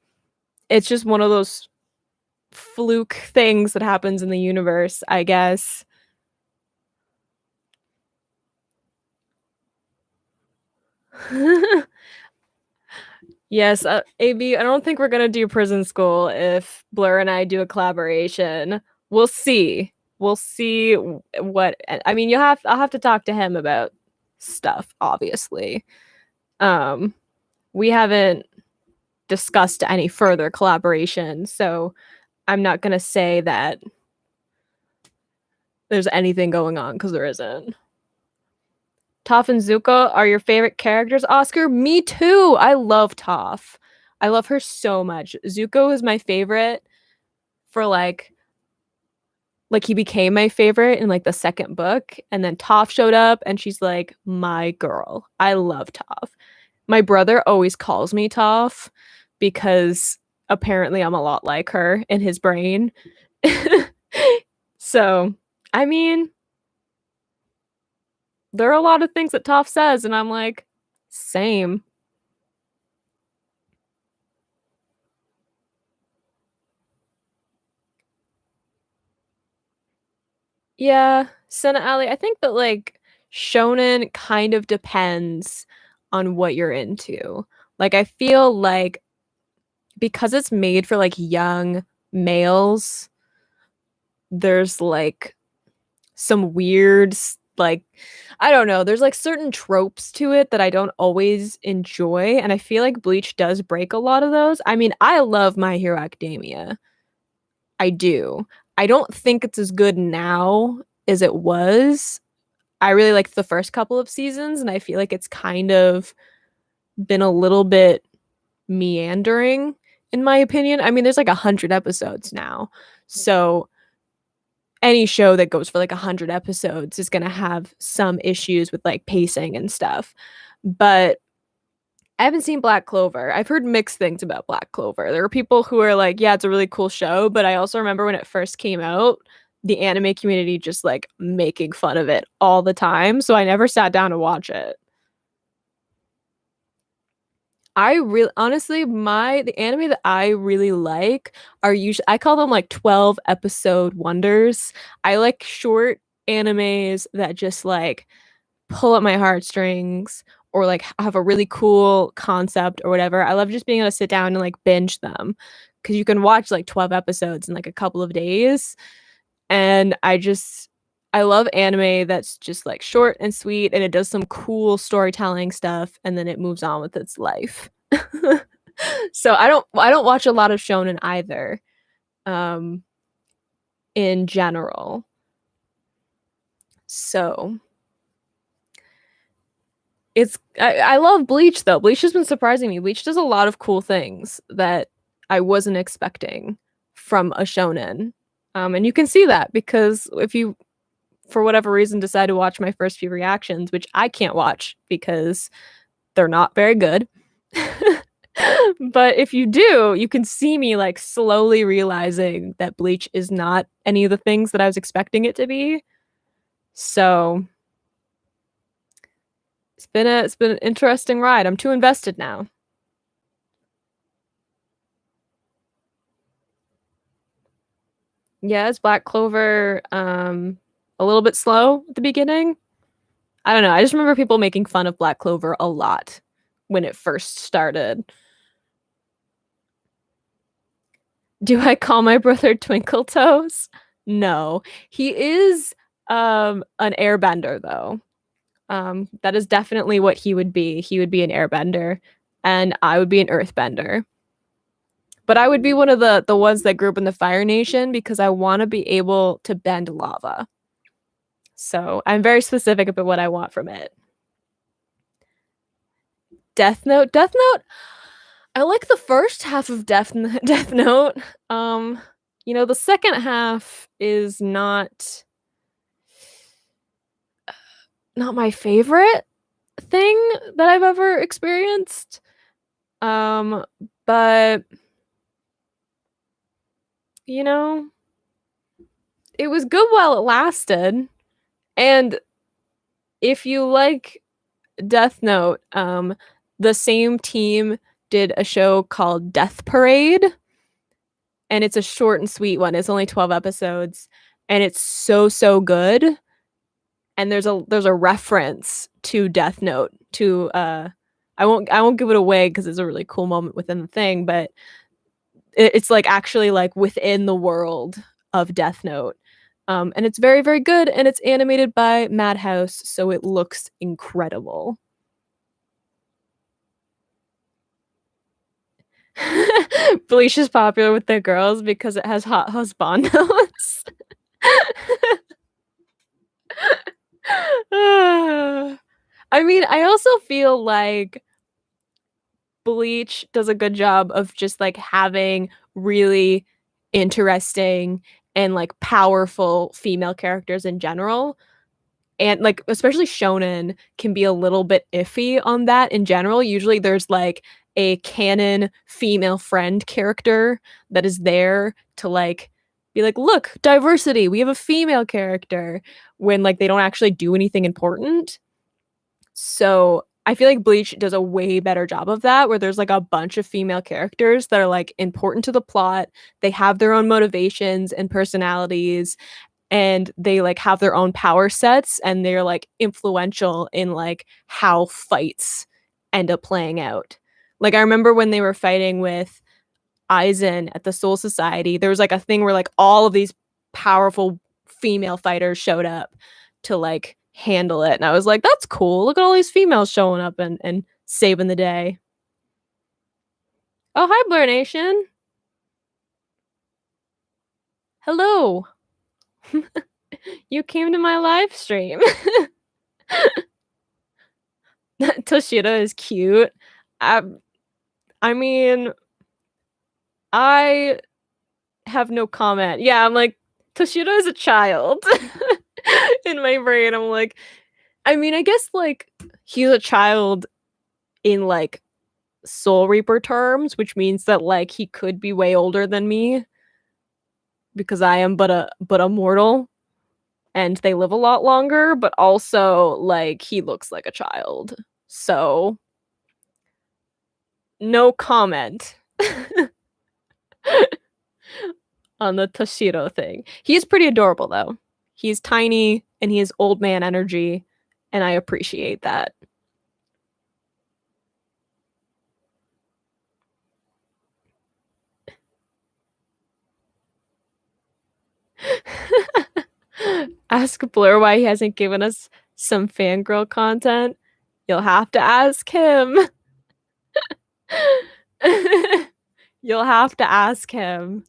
it's just one of those fluke things that happens in the universe, I guess. Yes, AB, I don't think we're gonna do prison school if Blur and I do a collaboration. We'll see. We'll see what I mean, I'll have to talk to him about stuff, obviously. Um, we haven't discussed any further collaboration, so I'm not gonna say that there's anything going on because there isn't. Toph and Zuko are your favorite characters, Oscar? Me too. I love Toph. I love her so much. Zuko is my favorite for like he became my favorite in like the second book, and then Toph showed up and she's like my girl. I love Toph. My brother always calls me Toph because apparently I'm a lot like her in his brain. So, I mean, there are a lot of things that Toph says, and I'm like, same. Yeah, Senna Alley. I think that like shonen kind of depends on what you're into. Like I feel like because it's made for like young males, there's like some weird like I don't know, there's like certain tropes to it that I don't always enjoy, and I feel like Bleach does break a lot of those. I mean, I love My Hero Academia. I do. I don't think it's as good now as it was. I really liked the first couple of seasons, and I feel like it's kind of been a little bit meandering, in my opinion. I mean, there's like 100 episodes now. So any show that goes for like 100 episodes is going to have some issues with like pacing and stuff. But I haven't seen Black Clover. I've heard mixed things about Black Clover. There are people who are like, yeah, it's a really cool show, but I also remember when it first came out, the anime community just like making fun of it all the time. So I never sat down to watch it. I really honestly the anime that I really like are usually I call them like 12 episode wonders. I like short animes that just like pull at my heartstrings or like have a really cool concept or whatever. I love just being able to sit down and like binge them because you can watch like 12 episodes in like a couple of days. And I love anime that's just like short and sweet and it does some cool storytelling stuff and then it moves on with its life. So I don't watch a lot of shonen either. Um in general. So I love Bleach though. Bleach has been surprising me. Bleach does a lot of cool things that I wasn't expecting from a shonen. And you can see that because if you for whatever reason decide to watch my first few reactions, which I can't watch because they're not very good. But if you do, you can see me like slowly realizing that Bleach is not any of the things that I was expecting it to be. So it's been an interesting ride. I'm too invested now. Yeah, is Black Clover a little bit slow at the beginning? I don't know. I just remember people making fun of Black Clover a lot when it first started. Do I call my brother Twinkle Toes? No. He is an airbender though. That is definitely what he would be. He would be an airbender and I would be an earthbender. But I would be one of the ones that grew up in the Fire Nation because I want to be able to bend lava. So I'm very specific about what I want from it. Death Note. Death Note. I like the first half of Death Note. You know, the second half is not my favorite. thing that I've ever experienced. Um, but you know, it was good while it lasted. And if you like Death Note, the same team did a show called Death Parade, and it's a short and sweet one. It's only 12 episodes, and it's so good. And there's a reference to Death Note to I won't give it away because it's a really cool moment within the thing, but it's like actually like within the world of Death Note. And it's very, very good, and it's animated by Madhouse, so it looks incredible. Bleach is popular with the girls because it has hot husbandos. I mean, I also feel like Bleach does a good job of just like having really interesting and like powerful female characters in general. And like especially shonen can be a little bit iffy on that in general. Usually there's like a canon female friend character that is there to like be like, look, diversity, we have a female character, when like they don't actually do anything important. So I feel like Bleach does a way better job of that, where there's like a bunch of female characters that are like important to the plot. They have their own motivations and personalities, and they like have their own power sets, and they're like influential in like how fights end up playing out. Like I remember when they were fighting with Aizen at the Soul Society, there was like a thing where like all of these powerful female fighters showed up to like handle it. And I was like, that's cool. Look at all these females showing up and saving the day. Oh, hi, Blur Nation. Hello. You came to my live stream. Toshida is cute. I, I mean, I have no comment. Yeah, I'm like, Toshida is a child. In my brain, I'm like, I mean, I guess like he's a child in like Soul Reaper terms, which means that like he could be way older than me because I am but a mortal, and they live a lot longer, but also like he looks like a child. So no comment on the Toshiro thing. He's pretty adorable though. He's tiny and he has old man energy, and I appreciate that. Ask Blur why he hasn't given us some fangirl content. You'll have to ask him. You'll have to ask him.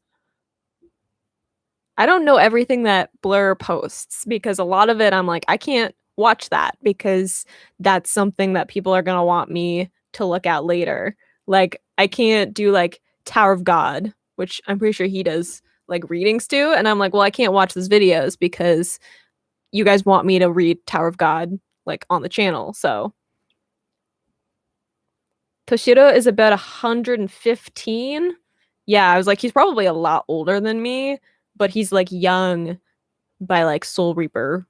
I don't know everything that Blur posts because a lot of it I'm like, I can't watch that because that's something that people are going to want me to look at later. Like, I can't do like Tower of God, which I'm pretty sure he does like readings to. And I'm like, well, I can't watch those videos because you guys want me to read Tower of God like on the channel. So Toshiro is about 115. Yeah, I was like, he's probably a lot older than me, but he's like young by like Soul Reaper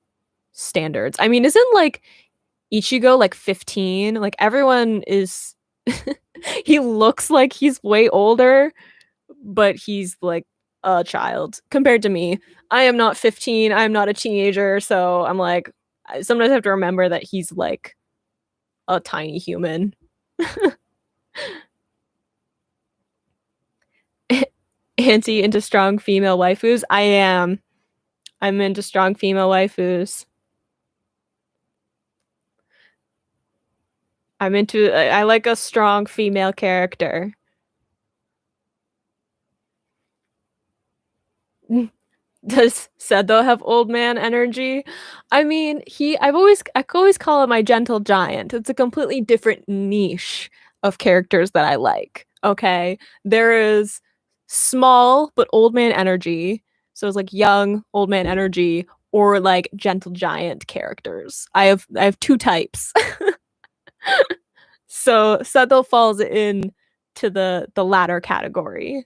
standards. I mean, isn't like Ichigo like 15? Like everyone is he looks like he's way older, but he's like a child compared to me. I am not 15. I'm not a teenager, so I'm like I sometimes have to remember that he's like a tiny human. Anti into strong female waifus. I am. I'm into strong female waifus. I like a strong female character. Does Sedo have old man energy? I mean, I always call him my gentle giant. It's a completely different niche of characters that I like. Okay. There is small but old man energy. So it's like young old man energy or like gentle giant characters. I have two types. So Sato falls in to the latter category.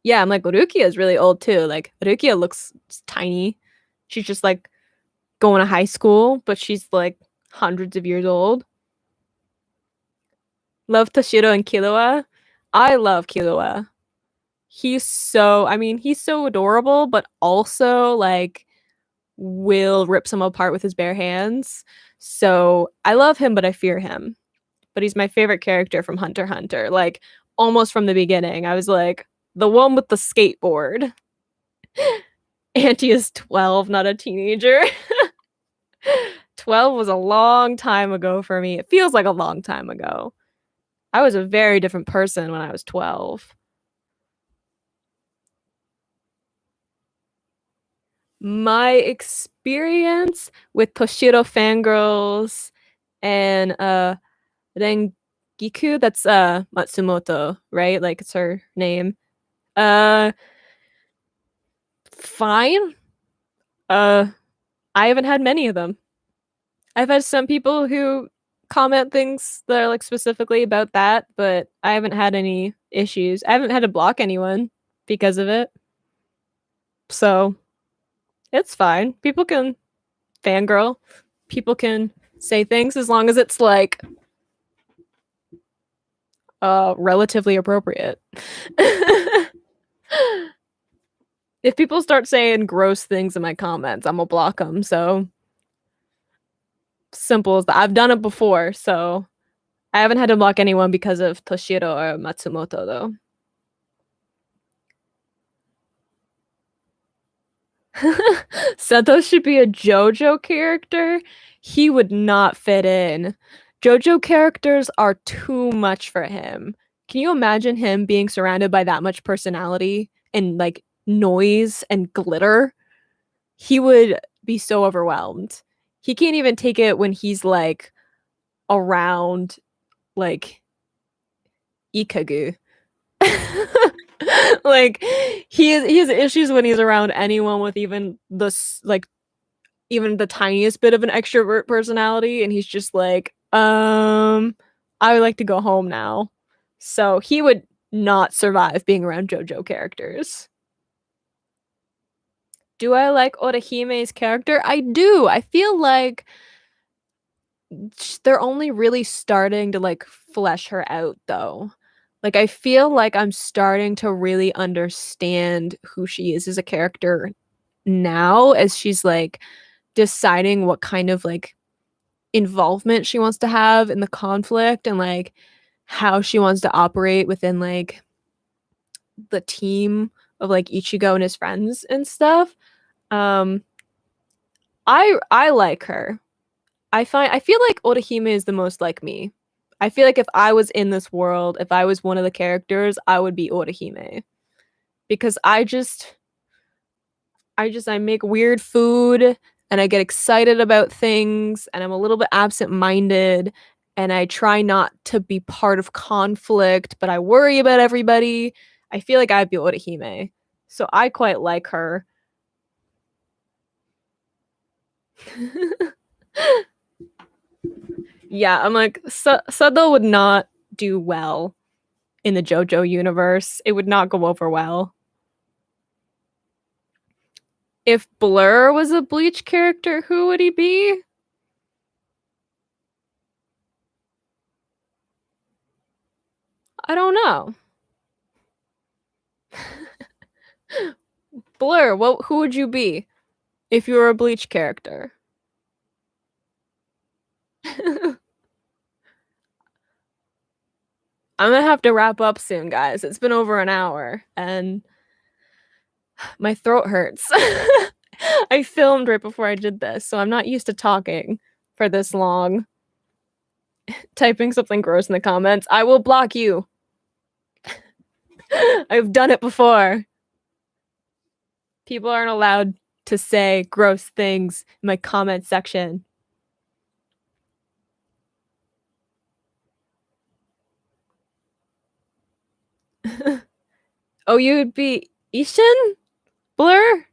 Yeah, I'm like Rukia is really old too. Like Rukia looks tiny. She's just like going to high school, but she's like hundreds of years old. Love Toshiro and Killua. I love Killua. I mean, he's so adorable, but also like will rip some apart with his bare hands. So I love him, but I fear him. But he's my favorite character from Hunter x Hunter. Like almost from the beginning, I was like the one with the skateboard. Auntie is 12, not a teenager. 12 was a long time ago for me. It feels like a long time ago. I was a very different person when I was 12. My experience with Toshiro fangirls and Rengiku, that's Matsumoto, right? Like it's her name. Uh Fine. Uh I haven't had many of them. I've had some people who comment things that are like specifically about that, but I haven't had any issues. I haven't had to block anyone because of it. So it's fine. People can fangirl. People can say things as long as it's like relatively appropriate. If people start saying gross things in my comments, I'm gonna block them. So simple as that. I've done it before, so I haven't had to block anyone because of Toshiro or Matsumoto though. Seto should be a JoJo character. He would not fit in. JoJo characters are too much for him. Can you imagine him being surrounded by that much personality and like noise and glitter? He would be so overwhelmed. He can't even take it when he's like around like Ikagu. Like he has issues when he's around anyone with even like even the tiniest bit of an extrovert personality, and he's just like I would like to go home now. So he would not survive being around JoJo characters. Do I like Orahime's character? I do. I feel like they're only really starting to like flesh her out though. Like I feel like I'm starting to really understand who she is as a character now as she's like deciding what kind of like involvement she wants to have in the conflict and like how she wants to operate within like the team of like Ichigo and his friends and stuff. Um I like her. I feel like Orihime is the most like me. I feel like if I was in this world, if I was one of the characters, I would be Orihime because I make weird food and I get excited about things and I'm a little bit absent-minded and I try not to be part of conflict, but I worry about everybody. I feel like I'd be Orihime. So I quite like her. Yeah, I'm like Sado would not do well in the JoJo universe. It would not go over well. If Blur was a Bleach character, who would he be? I don't know. Blur, who would you be if you were a Bleach character? I'm gonna have to wrap up soon, guys. It's been over an hour and my throat hurts. I filmed right before I did this, so I'm not used to talking for this long. Typing something gross in the comments. I will block you. I've done it before. People aren't allowed to say gross things in my comment section. Oh, you'd be Ishin? Blur?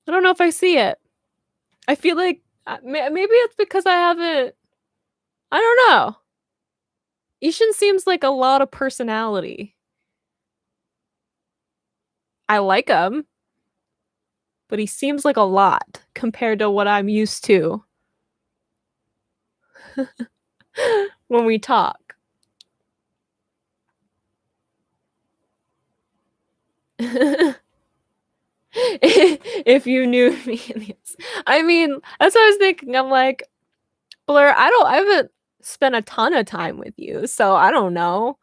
I don't know if I see it. I feel like maybe it's because I haven't. I don't know. Ishin seems like a lot of personality. I like him, but he seems like a lot compared to what I'm used to when we talk. If you knew me, I mean, that's what I was thinking. I'm like, Blur, I haven't spent a ton of time with you, so I don't know.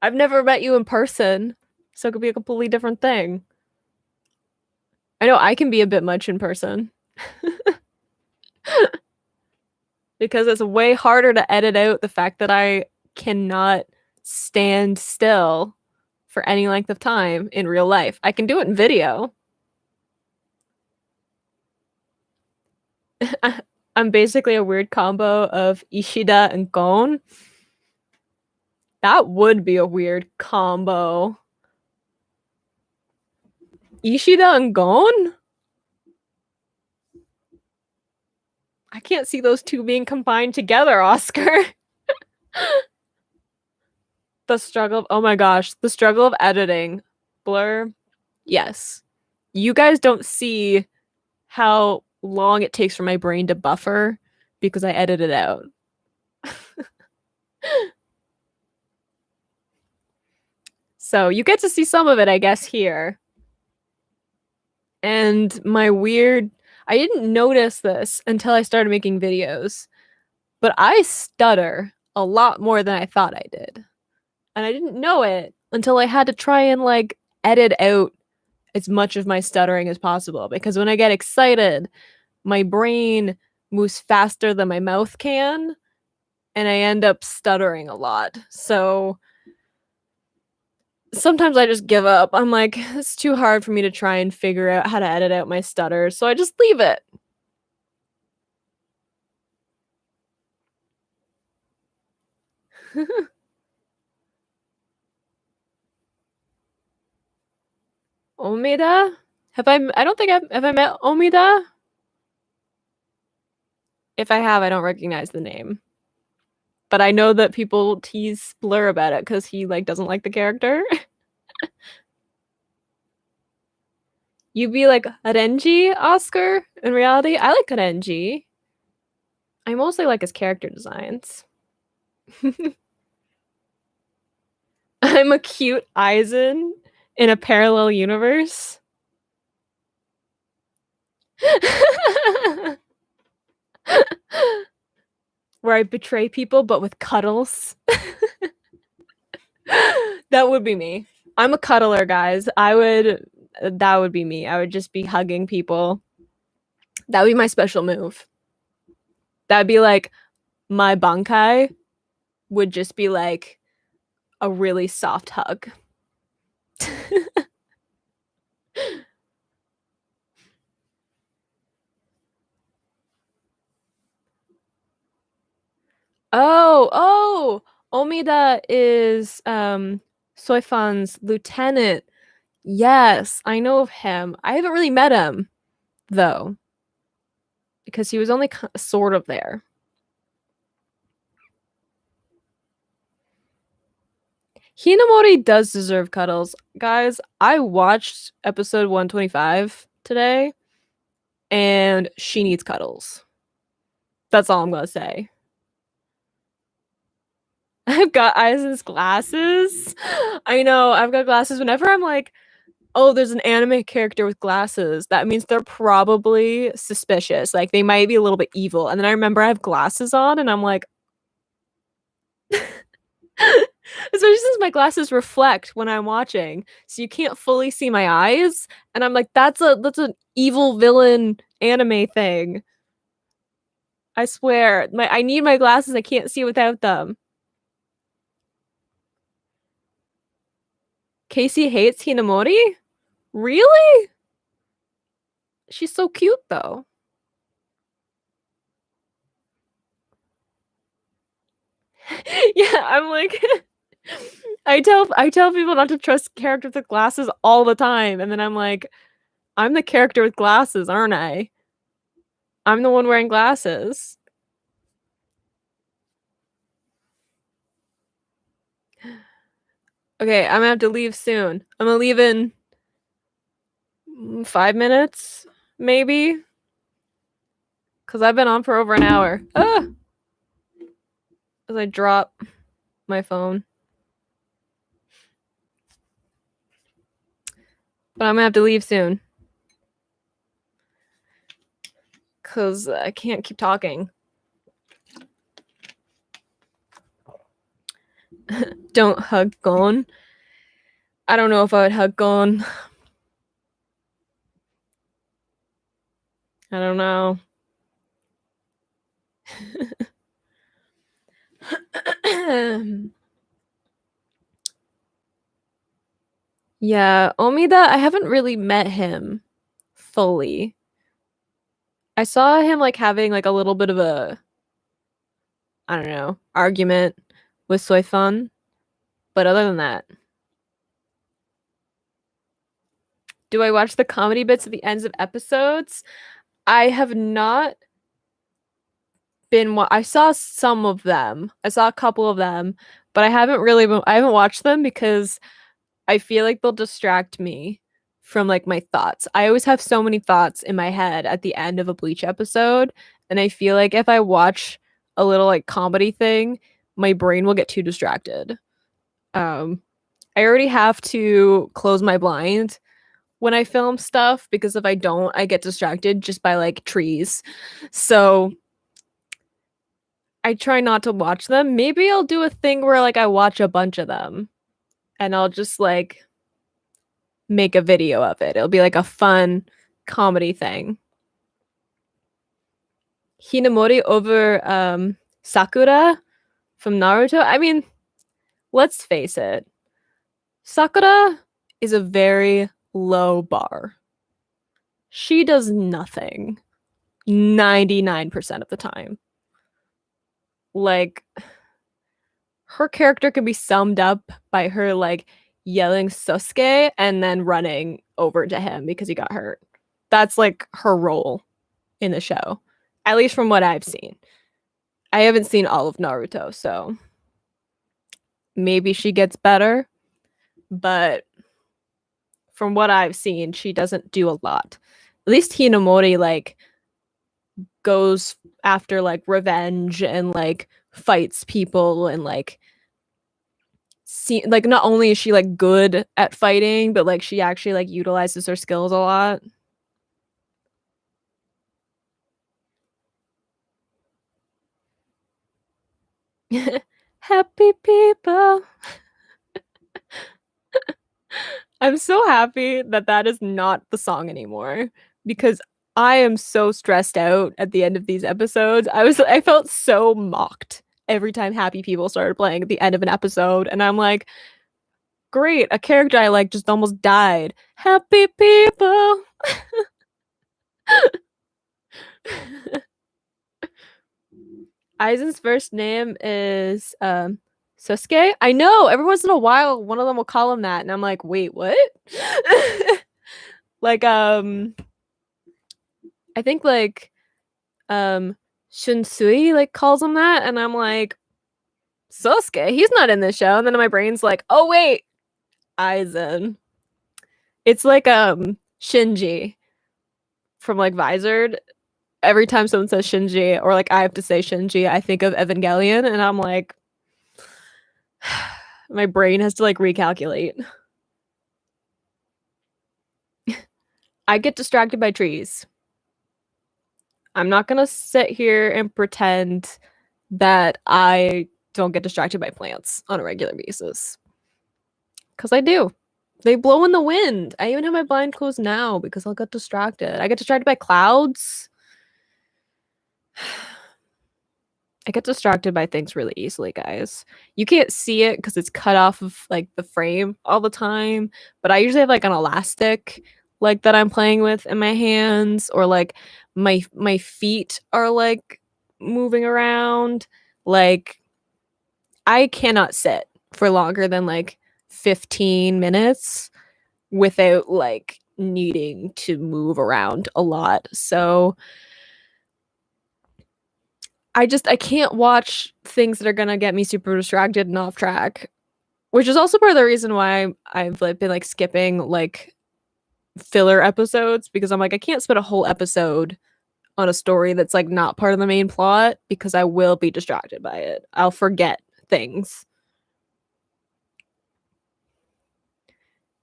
I've never met you in person, so it could be a completely different thing. I know I can be a bit much in person because it's way harder to edit out the fact that I cannot stand still for any length of time in real life. I can do it in video. I'm basically a weird combo of Ishida and Gon. That would be a weird combo. Ishida and Gon? I can't see those two being combined together, Oscar. The struggle of, oh my gosh, the struggle of editing. Blur, yes. You guys don't see how long it takes for my brain to buffer because I edit it out. So you get to see some of it, I guess, here. And my weird, I didn't notice this until I started making videos, but I stutter a lot more than I thought I did. And I didn't know it until I had to try and like edit out as much of my stuttering as possible because when I get excited, my brain moves faster than my mouth can and I end up stuttering a lot. So sometimes I just give up. I'm like, it's too hard for me to try and figure out how to edit out my stutters, so I just leave it. Omida? I don't think have I met Omida? If I have, I don't recognize the name. But I know that people tease Blur about it because he like doesn't like the character. You be like Renji, Oscar? In reality, I like Renji. I mostly like his character designs. I'm a cute Aizen in a parallel universe. Where I betray people but with cuddles. That would be me. I'm a cuddler, guys. That would be me. I would just be hugging people. That would be my special move. That'd be like my bankai would just be like a really soft hug. Oh, Omida is Soifan's lieutenant. Yes, I know of him. I haven't really met him though, because he was only sort of there. Hinamori does deserve cuddles. Guys, I watched episode 125 today, and she needs cuddles. That's all I'm gonna say. I've got Aizen's glasses. I know, I've got glasses. Whenever I'm like, oh, there's an anime character with glasses, that means they're probably suspicious. Like, they might be a little bit evil. And then I remember I have glasses on, and I'm like, especially since my glasses reflect when I'm watching, so you can't fully see my eyes. And I'm like, that's an evil villain anime thing. I swear, I need my glasses. I can't see without them. Casey hates Hinamori? Really? She's so cute though. Yeah, I'm like I tell people not to trust characters with glasses all the time, and then I'm like, I'm the character with glasses, aren't I? I'm the one wearing glasses. Okay, I'm gonna have to leave soon. I'm gonna leave in 5 minutes, maybe, because I've been on for over an hour. Ah! As I drop my phone. But I'm gonna have to leave soon. Because I can't keep talking. Don't hug Gon. I don't know if I would hug Gon. I don't know. Yeah, Omida, I haven't really met him fully. I saw him like having like a little bit of a, I don't know, argument with Soifun, but other than that, do I watch the comedy bits at the ends of episodes? I have not I saw some of them. I saw a couple of them, but I haven't watched them because I feel like they'll distract me from like my thoughts. I always have so many thoughts in my head at the end of a Bleach episode, and I feel like if I watch a little like comedy thing, my brain will get too distracted. Um I already have to close my blind when I film stuff because if I don't, I get distracted just by like trees. So I try not to watch them. Maybe I'll do a thing where like I watch a bunch of them and I'll just like make a video of it. It'll be like a fun comedy thing. Hinamori over Sakura from Naruto. I mean, let's face it. Sakura is a very low bar. She does nothing 99% of the time. Like her character can be summed up by her like yelling Sasuke and then running over to him because he got hurt. That's like her role in the show, at least from what I've seen. I haven't seen all of Naruto, so maybe she gets better, but from what I've seen, she doesn't do a lot. At least Hinamori like goes after like revenge and like fights people and like like not only is she like good at fighting, but like she actually like utilizes her skills a lot. Happy people. I'm so happy that that is not the song anymore because I am so stressed out at the end of these episodes. I felt so mocked every time Happy People started playing at the end of an episode and I'm like, great, a character I like just almost died. Happy people. Aizen's first name is Sasuke. I know. Every once in a while, one of them will call him that, and I'm like, wait, what? Like, I think like, Shunsui like calls him that, and I'm like, Sasuke, he's not in this show. And then my brain's like, oh wait, Aizen. It's like Shinji from like Visored. Every time someone says Shinji, or like I have to say Shinji, I think of Evangelion, and I'm like, my brain has to like recalculate. I get distracted by trees. I'm not gonna sit here and pretend that I don't get distracted by plants on a regular basis. Because I do. They blow in the wind. I even have my blind closed now because I'll get distracted. I get distracted by clouds. I get distracted by things really easily, guys. You can't see it because it's cut off of like the frame all the time, but I usually have like an elastic like that I'm playing with in my hands, or like my feet are like moving around. Like I cannot sit for longer than like 15 minutes without like needing to move around a lot. So I can't watch things that are gonna get me super distracted and off track, which is also part of the reason why I've like been like skipping like filler episodes because I'm like I can't spend a whole episode on a story that's like not part of the main plot because I will be distracted by it. I'll forget things.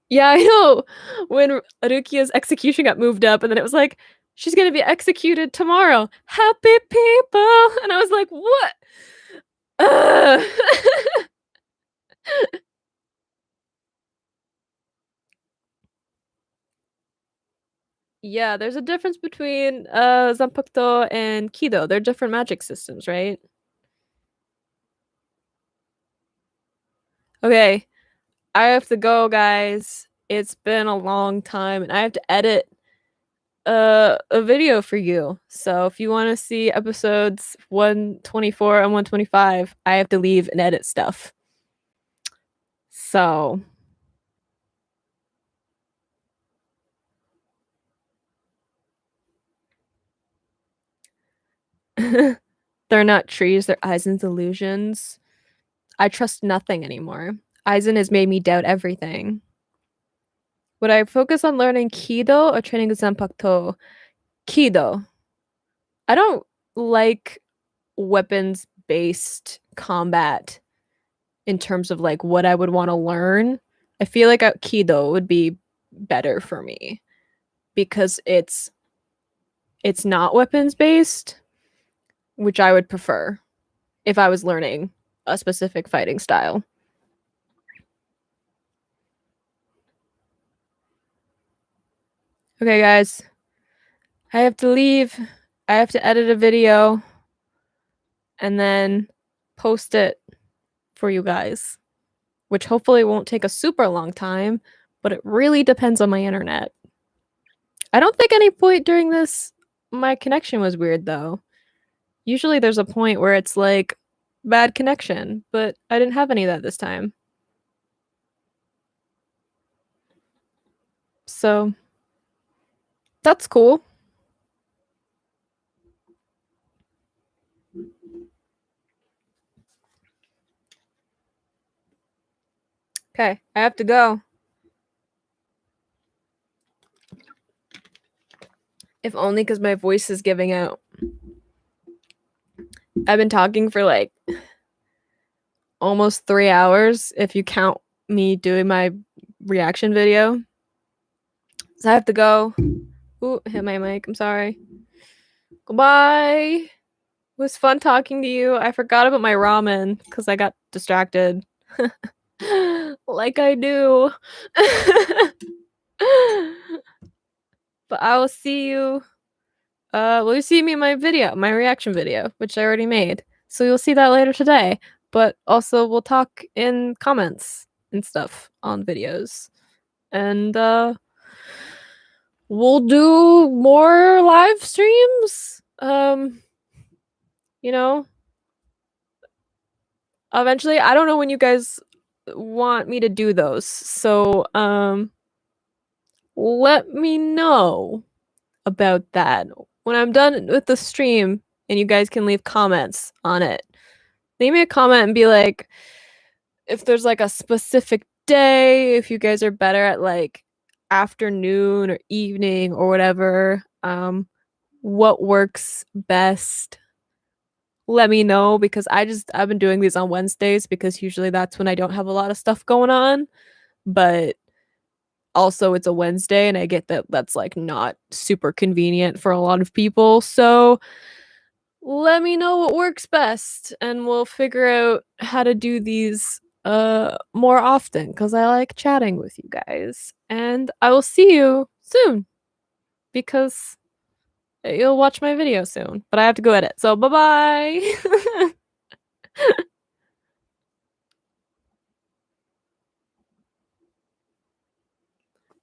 Yeah, I know. When Rukia's execution got moved up and then it was like she's going to be executed tomorrow. Happy people. And I was like, "What?" Ugh. Yeah, there's a difference between Zanpakuto and Kido. They're different magic systems, right? Okay, I have to go, guys. It's been a long time and I have to edit a video for you. So if you want to see episodes 124 and 125, I have to leave and edit stuff. So they're not trees, they're Aizen's illusions. I trust nothing anymore. Aizen has made me doubt everything. Would I focus on learning Kido or training Zanpakuto? Kido. I don't like weapons based combat in terms of like what I would want to learn. I feel like Kido would be better for me because it's not weapons based, which I would prefer if I was learning a specific fighting style. Okay, guys. I have to leave. I have to edit a video and then post it for you guys, which hopefully won't take a super long time, but it really depends on my internet. I don't think any point during this my connection was weird though. Usually there's a point where it's like bad connection, but I didn't have any of that this time. So that's cool. Okay, I have to go. If only because my voice is giving out. I've been talking for like almost 3 hours if you count me doing my reaction video. So I have to go. Ooh, hit my mic. I'm sorry. Goodbye. It was fun talking to you. I forgot about my ramen because I got distracted. Like I do. But I will see you. Will you see me in my video, my reaction video, which I already made? So you'll see that later today. But also, we'll talk in comments and stuff on videos. And we'll do more live streams. You know, eventually. I don't know when you guys want me to do those. So, let me know about that when I'm done with the stream and you guys can leave comments on it. Leave me a comment and be like if there's like a specific day, if you guys are better at like afternoon or evening or whatever, what works best. Let me know because I've been doing these on Wednesdays because usually that's when I don't have a lot of stuff going on, but also it's a Wednesday and I get that that's like not super convenient for a lot of people. So let me know what works best and we'll figure out how to do these more often cuz I like chatting with you guys. And I will see you soon because you'll watch my video soon, but I have to go edit. So bye-bye.